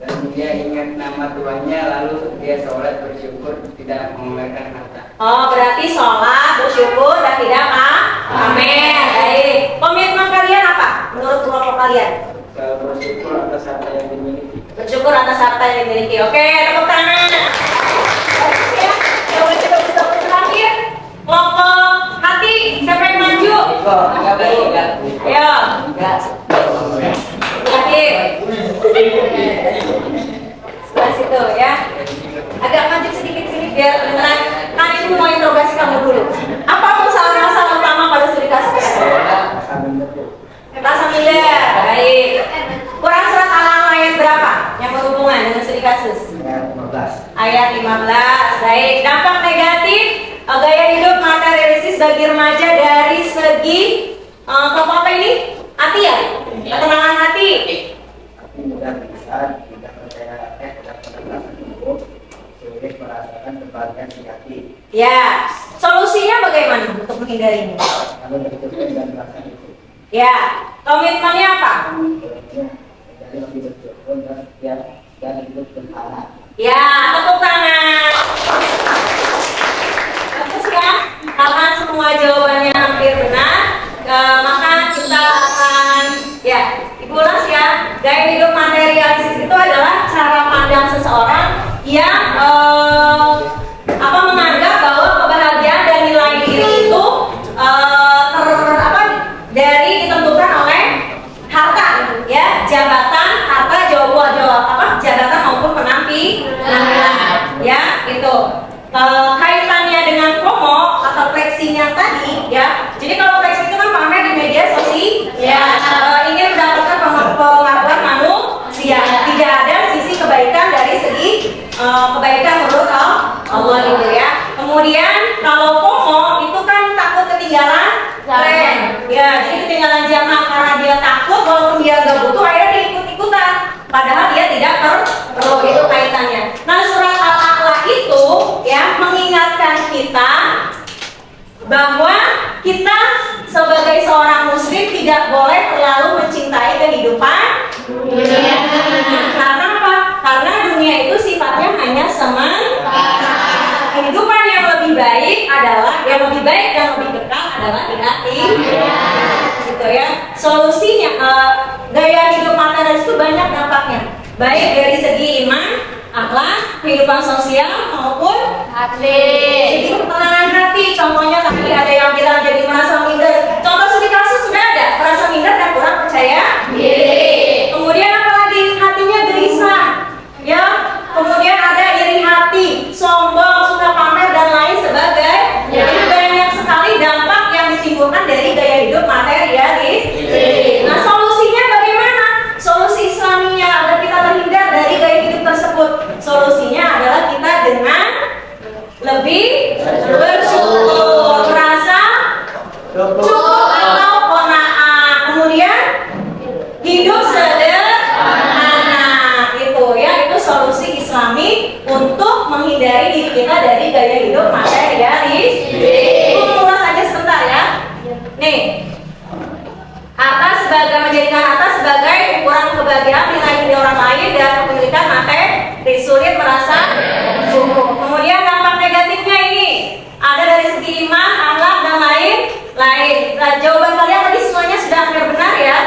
C: Dan dia ingat nama Tuhannya, lalu dia sholat bersyukur, tidak mengeluarkan harta.
A: Oh, berarti sholat, bersyukur, dan tidak pamer. Baik. Komitmen kalian apa? Menurut kelompok kalian?
C: Bersyukur atas harta yang dimiliki.
A: Bersyukur atas harta yang dimiliki. Oke, tepuk tangan. Bagus ya. Coba terakhir. Kelompok hati, siapa yang maju?
C: Enggak baik, enggak.
A: Ayo. Terakhir. Sebelah situ ya. Agak maju sedikit biar kedengeran. Kan ibu mau interogasi kamu dulu. Apa masalah utama pada studi kasus?
C: Rasa minder.
A: Rasa minder. Baik. Quran surat Al-An'am ayat berapa yang berhubungan dengan studi kasus?
C: Ayat 15.
A: Ayat 15. Baik. Dampak negatif gaya hidup materialistis bagi remaja dari segi kelompok apa ini? Hati ya? Ketenangan hati.
C: Tapi mudah gelisah, tidak percaya tidak penjelasan hukum, sulit merasakan kebahagiaan di hati.
A: Ya, solusinya bagaimana untuk menghindarinya?
C: Lalu bersyukur dan merasa itu.
A: Ya, komitmennya apa?
C: Jadi lebih bersyukur dan setia dan hidup sederhana.
A: Ya, tepuk tangan. Bagus ya, karena semua jawabannya hampir benar, maka kita akan, ya, diulas ya. Gaya hidup materialistis itu adalah cara pandang seseorang yang menganggap bahwa kebahagiaan dan nilai diri itu ditentukan oleh harta, ya, jabatan, harta, jabatan maupun penampilan, ya, itu. Kaitannya dengan FOMO atau flexing yang tadi, ya. Jadi kalau flexing itu kan pamer di media sosial, ya, ingin mendapatkan pengakuan manusia. Tidak ada sisi kebaikan dari segi kebaikan menurut Allah gitu ya. Kemudian kalau FOMO itu kan takut ketinggalan tren, ya. Jadi ketinggalan zaman karena dia takut, walaupun dia nggak butuh, akhirnya dia ikut-ikutan. Padahal dia tidak perlu, itu kaitannya. Nah, surat Al-A'la itu ya mengingatkan kita bahwa kita sebagai seorang muslim tidak boleh terlalu mencintai kehidupan dunia. Karena apa? Karena dunia itu sifatnya hanya sementara. Kehidupan yang lebih baik dan lebih kekal adalah di hati. Gitu ya. Solusinya gaya hidup materialis itu banyak dampaknya, baik dari segi iman, akhlak, kehidupan sosial maupun hati. Jadi ketenangan hati, contohnya tadi ada yang bilang jadi merasa minder. Contoh studi kasus sudah ada, merasa minder dan kurang percaya diri. Kemudian apalagi hatinya gelisah, ya. Kemudian ada iri hati, sombong, suka pamer dan lain sebagainya. Jadi banyak sekali dampak yang ditimbulkan dari gaya hidup materialis. Nah, solusinya bagaimana? Solusi Islaminya agar kita terhindar dari gaya hidup tersebut. Solusinya adalah kita dengan lebih bersyukur, merasa cukup atau qanaah. Kemudian hidup sederhana, itu ya, itu solusi Islami untuk menghindari diri kita dari gaya hidup materialis. Ulas aja sebentar ya. Nih, menjadikan harta sebagai ukuran kebahagiaan, nilai diri orang lain dan kepemilikan materi, sulit merasa cukup. Kemudian dampak negatifnya ini ada dari segi iman, akhlak dan lain. Nah, jawaban kalian tadi semuanya sudah hampir benar ya.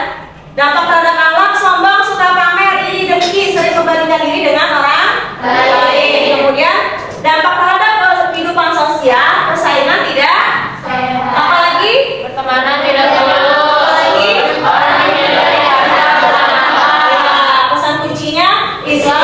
A: Dampak terhadap akhlak, sombong, suka pamer, iri, dengki, sering membandingkan diri dengan orang lain. Kemudian dampak terhadap kehidupan sosial, persaingan tidak, apalagi pertemanan tidak perlu. Pesan kuncinya Islam.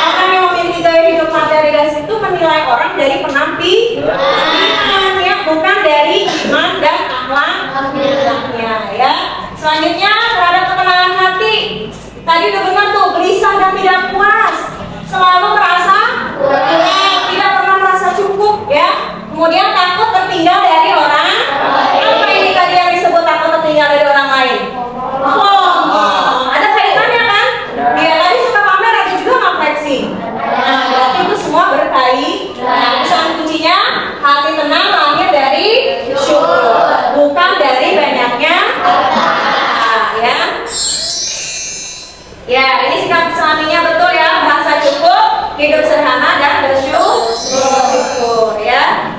A: Orang yang memiliki gaya hidup materialis itu menilai orang dari penampilan, ya, bukan dari iman dan akhlaknya, ya. Selanjutnya terhadap ketenangan hati. Tadi udah benar tuh, gelisah dan tidak puas, selalu merasa kurang, tidak pernah merasa cukup, ya. Kemudian takut tertinggal dari orang. Apa ini tadi yang disebut takut tertinggal dari orang lain? FOMO. Ada kaitannya kan? Dia tadi suka pamer, ada juga nggak flexing. Nah, berarti itu semua berkait. Nah, pesan kuncinya hati tenang lahir dari syukur, bukan dari banyaknya. Ya. Ya, ini sikap Islaminya betul ya, merasa cukup, hidup sederhana dan bersyukur, ya.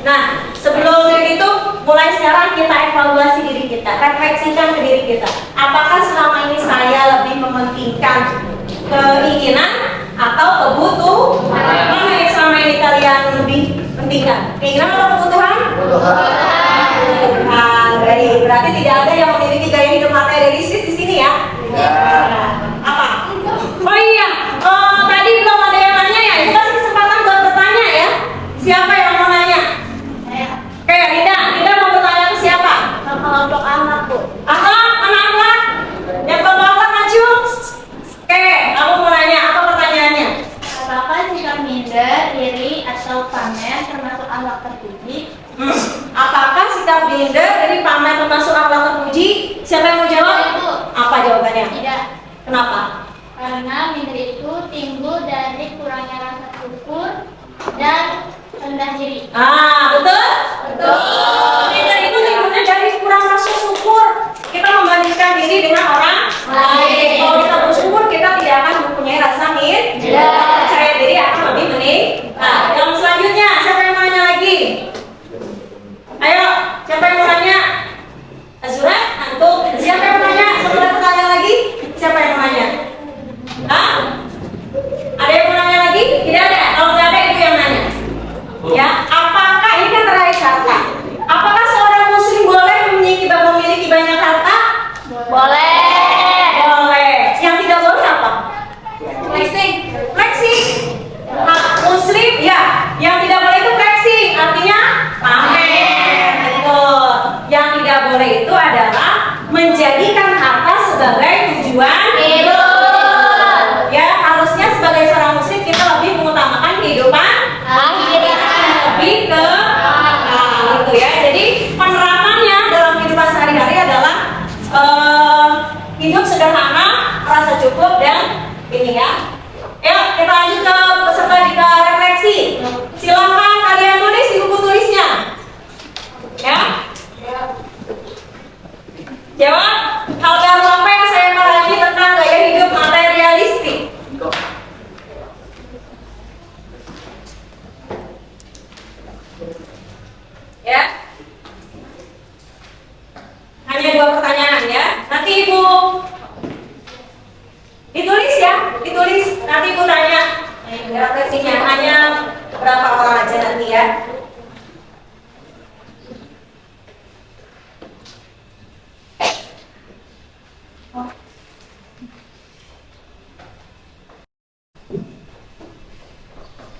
A: Nah, sebelum itu mulai sekarang kita evaluasi diri kita, refleksikan ke diri kita. Apakah selama ini saya lebih mementingkan keinginan atau kebutuhan? Mana yang selama ini kalian lebih pentingkan? Keinginan atau kebutuhan? Kebutuhan. Berarti tidak ada yang memiliki gaya hidup materialistis di sini ya? Apa? Oh iya, tadi belum ada yang nanya ya. Kita kasih kesempatan buat bertanya ya. Siapa yang mau nanya? Oke, Linda mau bertanya ke siapa?
B: Kelompok anak, Bu.
A: Anak. Yang kelompok anak maju. Oke, aku mau nanya, apa pertanyaannya?
B: Apakah sikap minder, iri, atau pamer termasuk akhlak terpuji.
A: Apakah sikap minder dari pamer termasuk akhlak terpuji? Siapa yang mau jawab?
B: Ibu.
A: Apa jawabannya?
B: Tidak.
A: Kenapa?
B: Karena minder itu timbul dari kurangnya rasa syukur dan rendah diri.
A: Betul? Betul. Minder itu timbulnya dari kurang rasa syukur. Kita membandingkan diri dengan orang lain. Kalau kita bersyukur, kita tidak akan mempunyai rasa minder. Percaya diri akan lebih meningkat. Yang selanjutnya, siapa yang mau nanya lagi? Ayo, siapa yang mau nanya? Azura, antum. Siapa yang mau nanya? Setelah pertanyaan lagi, siapa yang mau nanya? Ada yang mau nanya lagi? Tidak ada. Kalau tidak ada, ibu yang nanya. Ya, apakah ini kan terakhir harta? Apakah seorang muslim boleh memiliki banyak harta?
B: Boleh.
A: Boleh. Yang tidak boleh apa?
B: Flexing.
A: Flexing. Muslim, ya. Yang tidak boleh itu flexing, artinya pamer. Betul. Yang tidak boleh itu adalah menjadikan harta sebagai tujuan hidup. Ya, harusnya sebagai seorang muslim kita lebih mengutamakan kehidupan lebih ke gitu ya. Jadi penerapannya dalam kehidupan sehari-hari adalah hidup sederhana, rasa cukup dan ini ya. Yuk kita lanjut ke peserta di refleksi. Silakan kalian tulis di buku tulisnya. Ya. Jawab hal baru apa yang saya pahami tentang gaya hidup materialistik. Ya. Hanya 2 pertanyaan ya. Nanti ibu ditulis ya, ditulis. Nanti ibu tanya refleksinya hanya berapa orang aja nanti ya.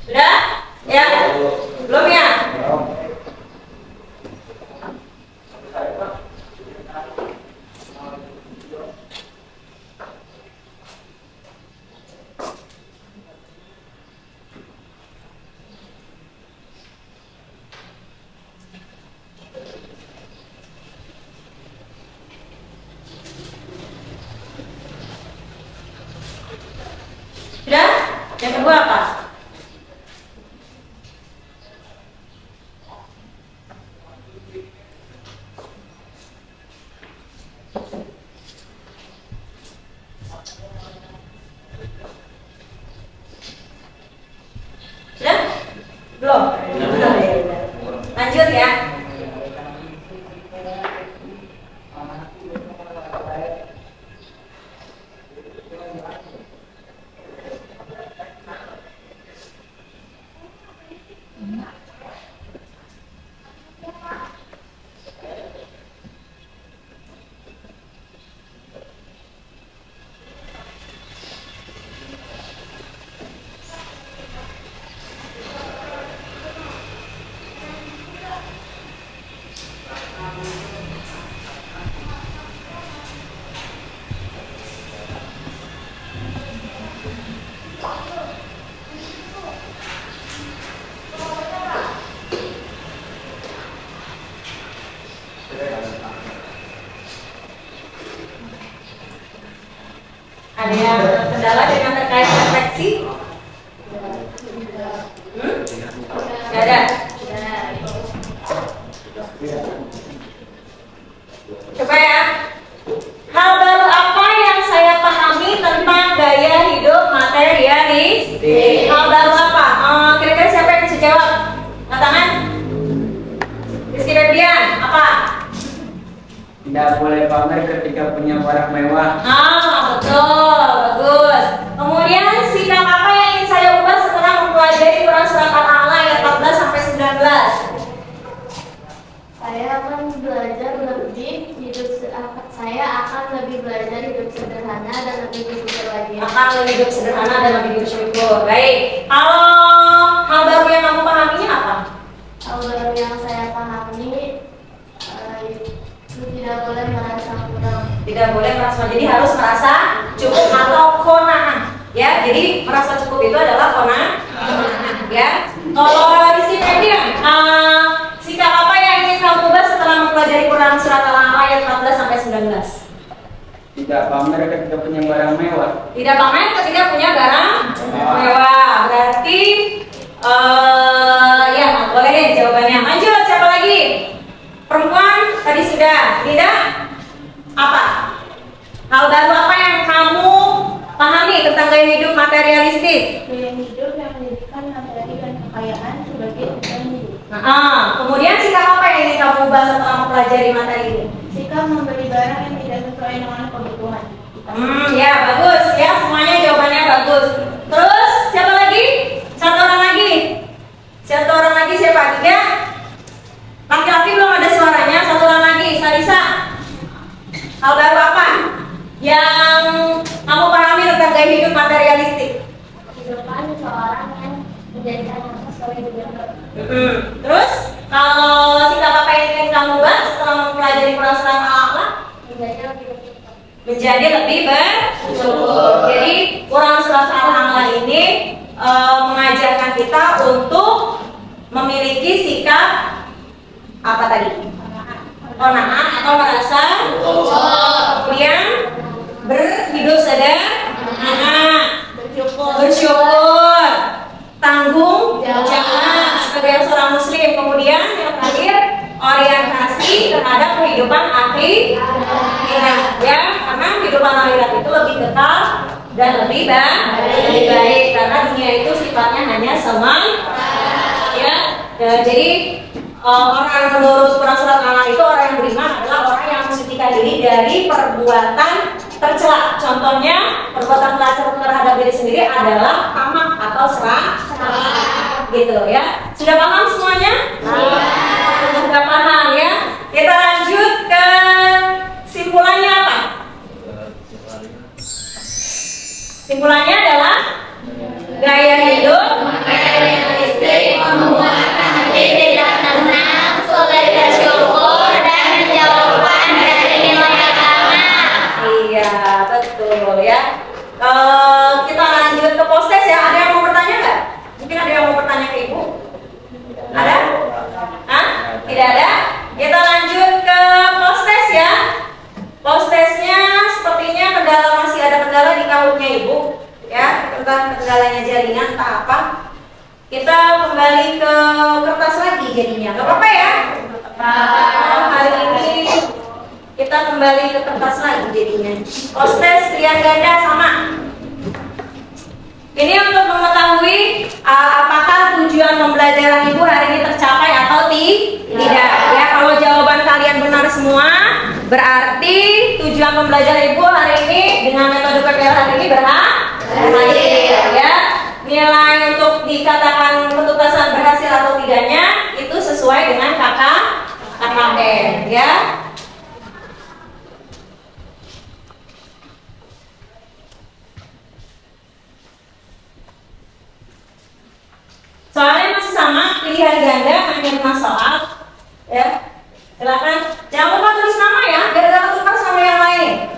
A: Sudah? Ya? Belum ya? Sudah? Yang kedua apa? Sudah? Belum? Belum. Lanjut ya. Ada yang kendala dengan terkait refleksi? Tidak ada. Coba ya. Hal baru apa yang saya pahami tentang gaya hidup materialistik? Hal baru apa? Kira-kira siapa yang bisa jawab? Angkat tangan. Rizky Febrian, apa?
C: Tidak boleh pamer ketika punya barang mewah.
A: Betul, bagus. Kemudian sikap apa yang ingin saya ubah setelah mempelajari Quran surat Al-A'la ayat 14 sampai 19?
B: Saya akan belajar lebih hidup saya akan lebih belajar hidup sederhana dan lebih bersyukur lagi.
A: Akan lebih hidup sederhana dan lebih bersyukur. Baik. Kalau hal baru yang kamu pahaminya apa?
B: Hal baru yang saya pahami itu tidak boleh merasa kurang.
A: Tidak boleh merasa, jadi harus merasa cukup atau qanaah. Ya, jadi merasa cukup itu adalah qanaah. Ya. Kalau Rizky Emir, sikap apa yang ingin kamu ubah setelah mempelajari Quran surat Al-A'raf ayat 14 sampai 19?
C: Tidak pamer ketika punya barang mewah.
A: Tidak pamer ketika punya barang mewah. Berarti ya boleh deh jawabannya. Lanjut, siapa lagi? Perempuan tadi sudah. Tidak? Apa? Hal baru apa yang kamu pahami tentang gaya hidup materialistik?
B: Gaya hidup yang menjadikan materi dan kekayaan sebagai tujuan hidup.
A: Kemudian sikap apa yang ingin kamu ubah setelah mempelajari materi ini?
B: Sikap membeli barang yang tidak sesuai dengan kebutuhan.
A: Ya bagus ya, semuanya jawabannya bagus. Terus siapa lagi? Satu orang lagi. Satu orang lagi siapa? Tiga. Laki-laki belum ada suaranya. Satu orang lagi. Sarisa. Hal baru apa yang kamu pahami tentang gaya hidup materialistik?
B: Kehidupan seseorang yang menjadikan sesuai dengan
A: Terus kalau sikap apa yang ingin kamu ubah setelah mempelajari Quran surat Al-A'raf? Menjadi lebih bersyukur. Jadi Quran surat Al-A'raf ini mengajarkan kita untuk memiliki sikap apa tadi? Qanaah atau merasa kemudian berhidup sederhana, bersyukur, tanggung jawab sebagai seorang muslim. Kemudian yang terakhir orientasi terhadap kehidupan akhirat ya, karena kehidupan akhirat itu lebih kekal dan lebih baik karena dunia itu sifatnya hanya sementara ya. Jadi orang menurut Quran surat Al-A'raf itu orang yang beriman adalah orang yang mensucikan diri dari perbuatan tercela. Contohnya perbuatan tercela terhadap diri sendiri adalah tamak atau serakah gitu ya. Sudah paham semuanya? Sudah paham ya. Kita lanjut ke simpulannya apa? Simpulannya adalah gaya hidup materialistik membuat hati tidak tenang, sulit bersyukur dan menjauhkan dari nilai agama. Iya, betul ya. Kita lanjut ke postes ya. Ada yang mau bertanya nggak? Mungkin ada yang mau bertanya ke Ibu? Ada? Hah? Tidak ada? Kita lanjut ke postes ya. Postesnya sepertinya masih ada kendala di kautnya Ibu ya, tentang kendalanya jaringan entah apa. Kita kembali ke kertas lagi jadinya, nggak apa-apa ya? Hari ini kita kembali ke kertas lagi jadinya. Postes pilihan ganda sama. Ini untuk mengetahui apakah tujuan pembelajaran Ibu hari ini tercapai atau tidak ya. Kalau jawaban kalian benar semua, berarti tujuan pembelajaran Ibu hari ini dengan metode PPL hari ini berhasil ya. Nilai untuk dikatakan petugasan berhasil atau tidaknya itu sesuai dengan KKN ya. Soalnya masih sama, pilihan ganda hanya 5 soal ya. Silakan, jangan lupa tulis nama ya, biar dapat tukar sama yang lain.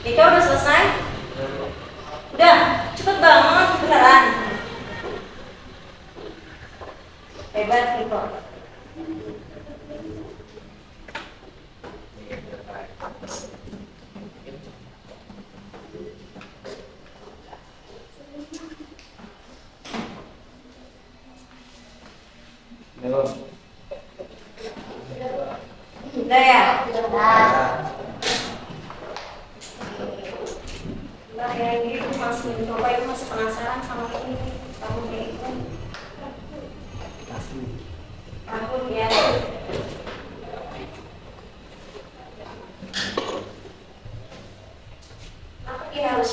A: Ika udah selesai? Udah, cepet banget beneran. Hebat Iko. Udah ya? Nah, yang ini tuh masih mencoba, itu masih penasaran sama ini tahunnya itu. Tahun ya.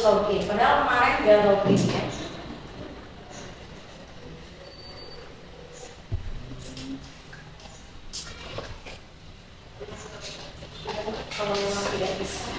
A: login. Padahal kemarin udah login ya. Kalau memang tidak bisa.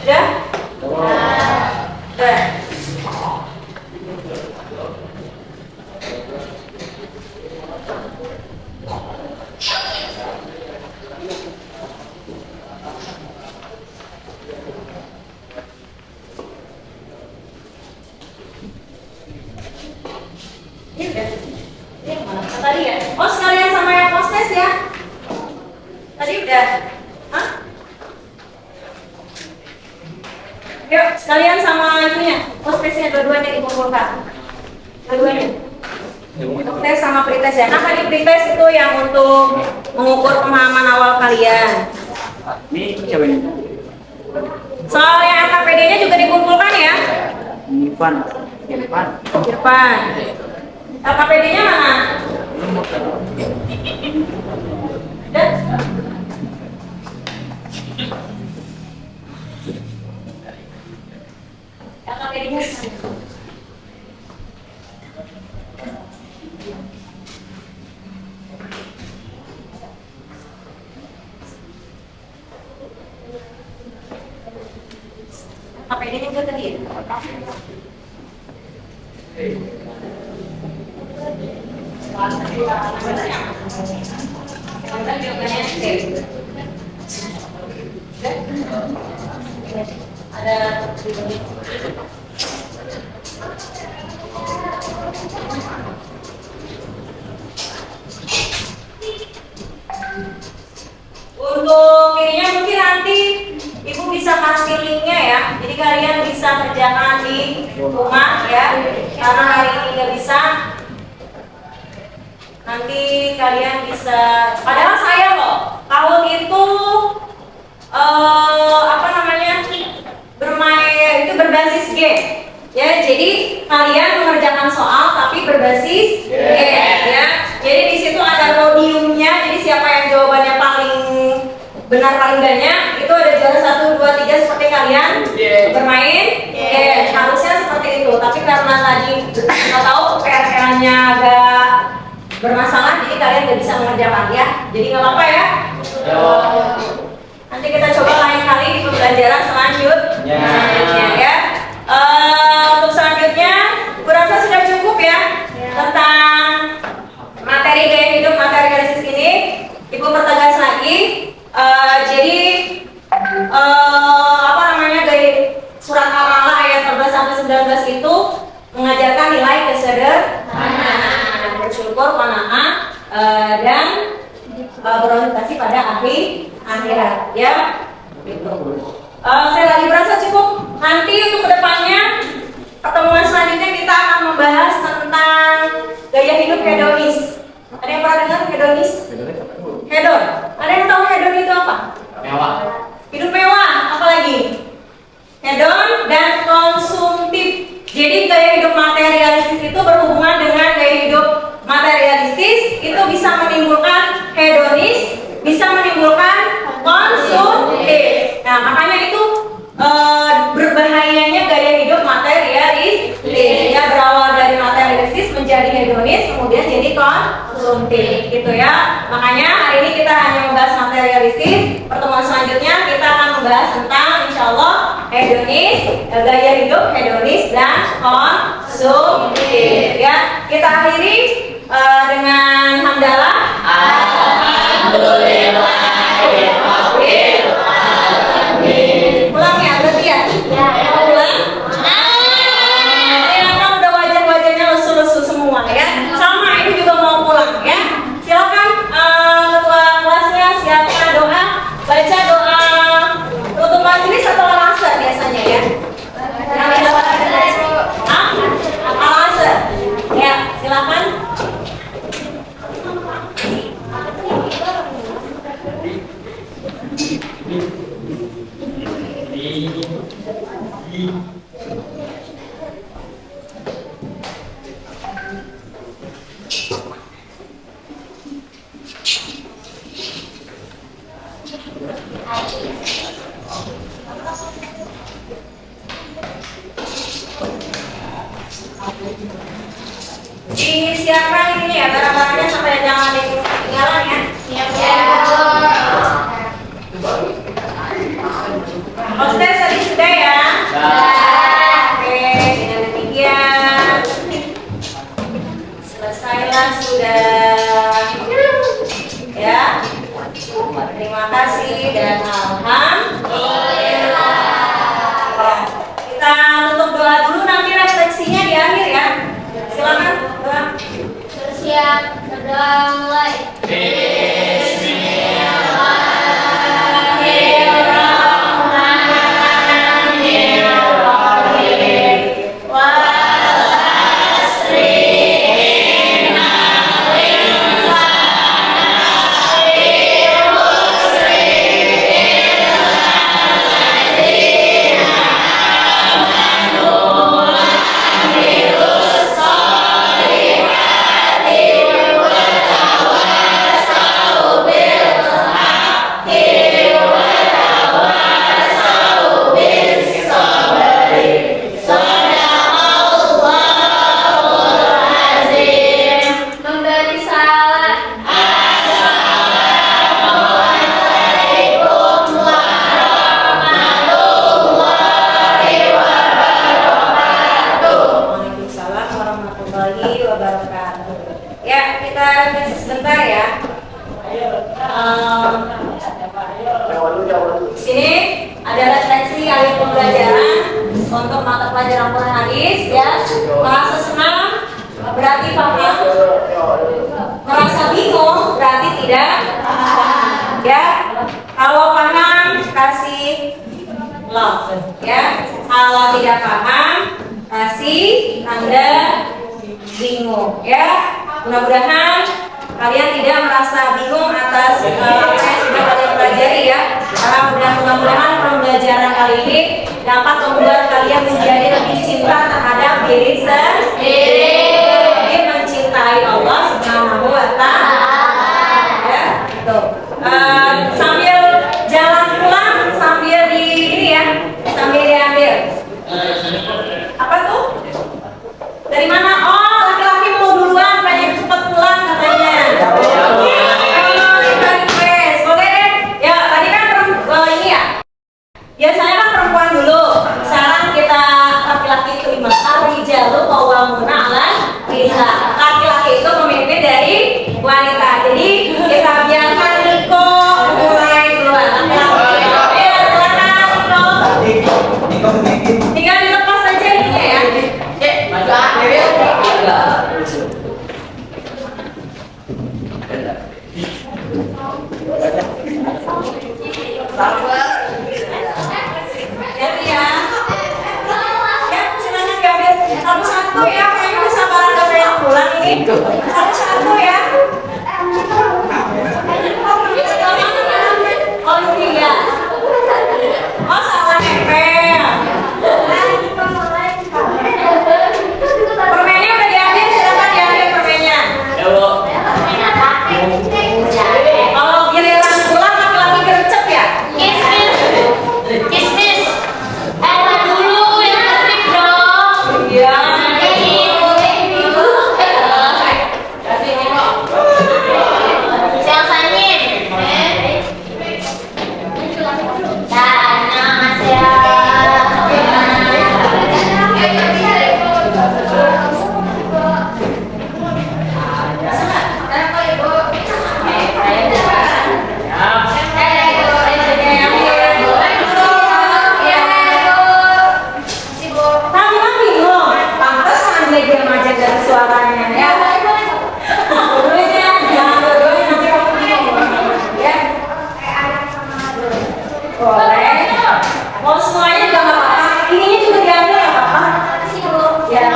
A: Udah? Udah. Ini udah. Ini yang mana? Tadi ya? Oh, sekalian sama yang hostess ya? Tadi udah. Hah? Yuk, sekalian sama ininya, hostessnya dua-duanya dikumpulkan. Dua-duanya. Untuk tes sama pretest ya. Nah, tadi pretest itu yang untuk mengukur pemahaman awal kalian.
C: Ini siapa ini?
A: Soal yang KPD-nya juga dikumpulkan ya.
C: Irfan.
A: Irfan. KPD-nya mana? Dan KPD-nya sana. KPD-nya juga tadi ya? Ada untuk ininya mungkin nanti Ibu bisa kasih linknya ya, jadi kalian bisa kerjakan di rumah ya, karena hari ini nggak bisa, nanti kalian bisa, padahal saya loh, kalau itu apa namanya, bermain itu berbasis game ya, jadi kalian mengerjakan soal tapi berbasis game ya, jadi di situ ada podiumnya, jadi siapa yang jawabannya paling benar paling banyak itu ada juara 1, 2, 3 seperti kalian bermain harusnya seperti itu, tapi karena tadi nggak tahu PR-nya agak bermasalah jadi kalian nggak bisa mengerjakan ya, jadi nggak apa-apa ya. Nanti kita coba lain kali di pembelajaran selanjutnya ya. Untuk selanjutnya kurasa sudah cukup ya tentang materi gaya hidup, materi analisis ini. Ibu pertegas lagi. Jadi apa namanya, dari surat Al-A'la ayat 14 sampai 19 itu mengajarkan nilai kesederhanaan, bersyukur, qanaah, dan berorientasi pada akhirat ya. Gitu. Saya lagi merasa cukup. Nanti untuk kedepannya pertemuan selanjutnya kita akan membahas tentang gaya hidup hedonis Ada yang pernah dengar hedonis? Hedon. Ada yang tahu hedon itu apa?
D: Mewah.
A: Hidup mewah. Apa lagi? Hedon dan konsumtif. Jadi gaya hidup materialistis itu berhubungan dengan gaya hidup materialistis, itu bisa menimbulkan hedonis, bisa menimbulkan konsumtif. Nah, makanya itu berbahayanya gaya hidup materialistis. Ya, berawal dari materialistis menjadi hedonis, kemudian jadi konsumtif, gitu ya. Makanya hari ini kita hanya membahas materialistis. Pertemuan selanjutnya kita akan membahas tentang insya Allah hedonis, gaya hidup hedonis dan konsumtif. Ya, kita akhiri dengan hamdalah.
D: Alhamdulillah.
A: Pulang ya, berarti ya? Mau pulang? Ini kan udah wajah-wajahnya lesu-lesu semua ya. Sama ini juga mau pulang ya. Silakan ketua kelasnya siapkan doa, baca doa tutup majelis atau al-asr biasanya ya. Al-asr. Ya, silakan. Disiapkan ini ya, barang-barangnya sampai jangan ketinggalan ya. Hostess tadi sudah ya? Oke, dengan demikian selesailah sudah. Ya. Terima kasih dan alhamdulillah. Kita tutup doa dulu, nanti refleksinya di akhir ya. Silakan doa.
B: Bersiap, berdoa mulai. Memberi salam.
A: Waalaikumsalam warahmatullahi wabarakatuh. Ya, kita revisi sebentar ya. Di sini ada refleksi alih pembelajaran untuk mata pelajaran Quran hadis ya. Merasa senang berarti paham. Merasa bingung berarti tidak paham. Ya. Kalau paham kasih love ya. Kalau tidak paham kasih tanda bingung ya. Mudah-mudahan kalian tidak merasa bingung atas apa yang sudah kalian pelajari ya. Karena mudah-mudahan pembelajaran kali ini dapat membuat kalian menjadi lebih cinta terhadap diri sendiri, lebih mencintai Allah Subhanahu wa Ta'ala. Ya, tuh. Sambil jalan pulang sambil di ini ya, sambil diambil. Apa tuh? Dari mana? Oh, laki-laki mau duluan, pengen cepet pulang katanya. Boleh deh. Ya, tadi kan ini ya. Biasanya kan perempuan dulu. Sekarang kita laki-laki itu lima kali jalur qawwamuna 'alan nisa. Laki-laki itu memimpin dari wanita. Jadi kita biarkan Niko mulai duluan. Laki-laki. Ya, silakan Niko. Tinggal dilepas saja ini ya.
D: Maju akhir ya.
A: Jadi ya. Ya, silakan diambil satu-satu ya. Kayaknya udah sabaran udah pengen pulang ini. Satu-satu ya.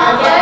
B: Selamat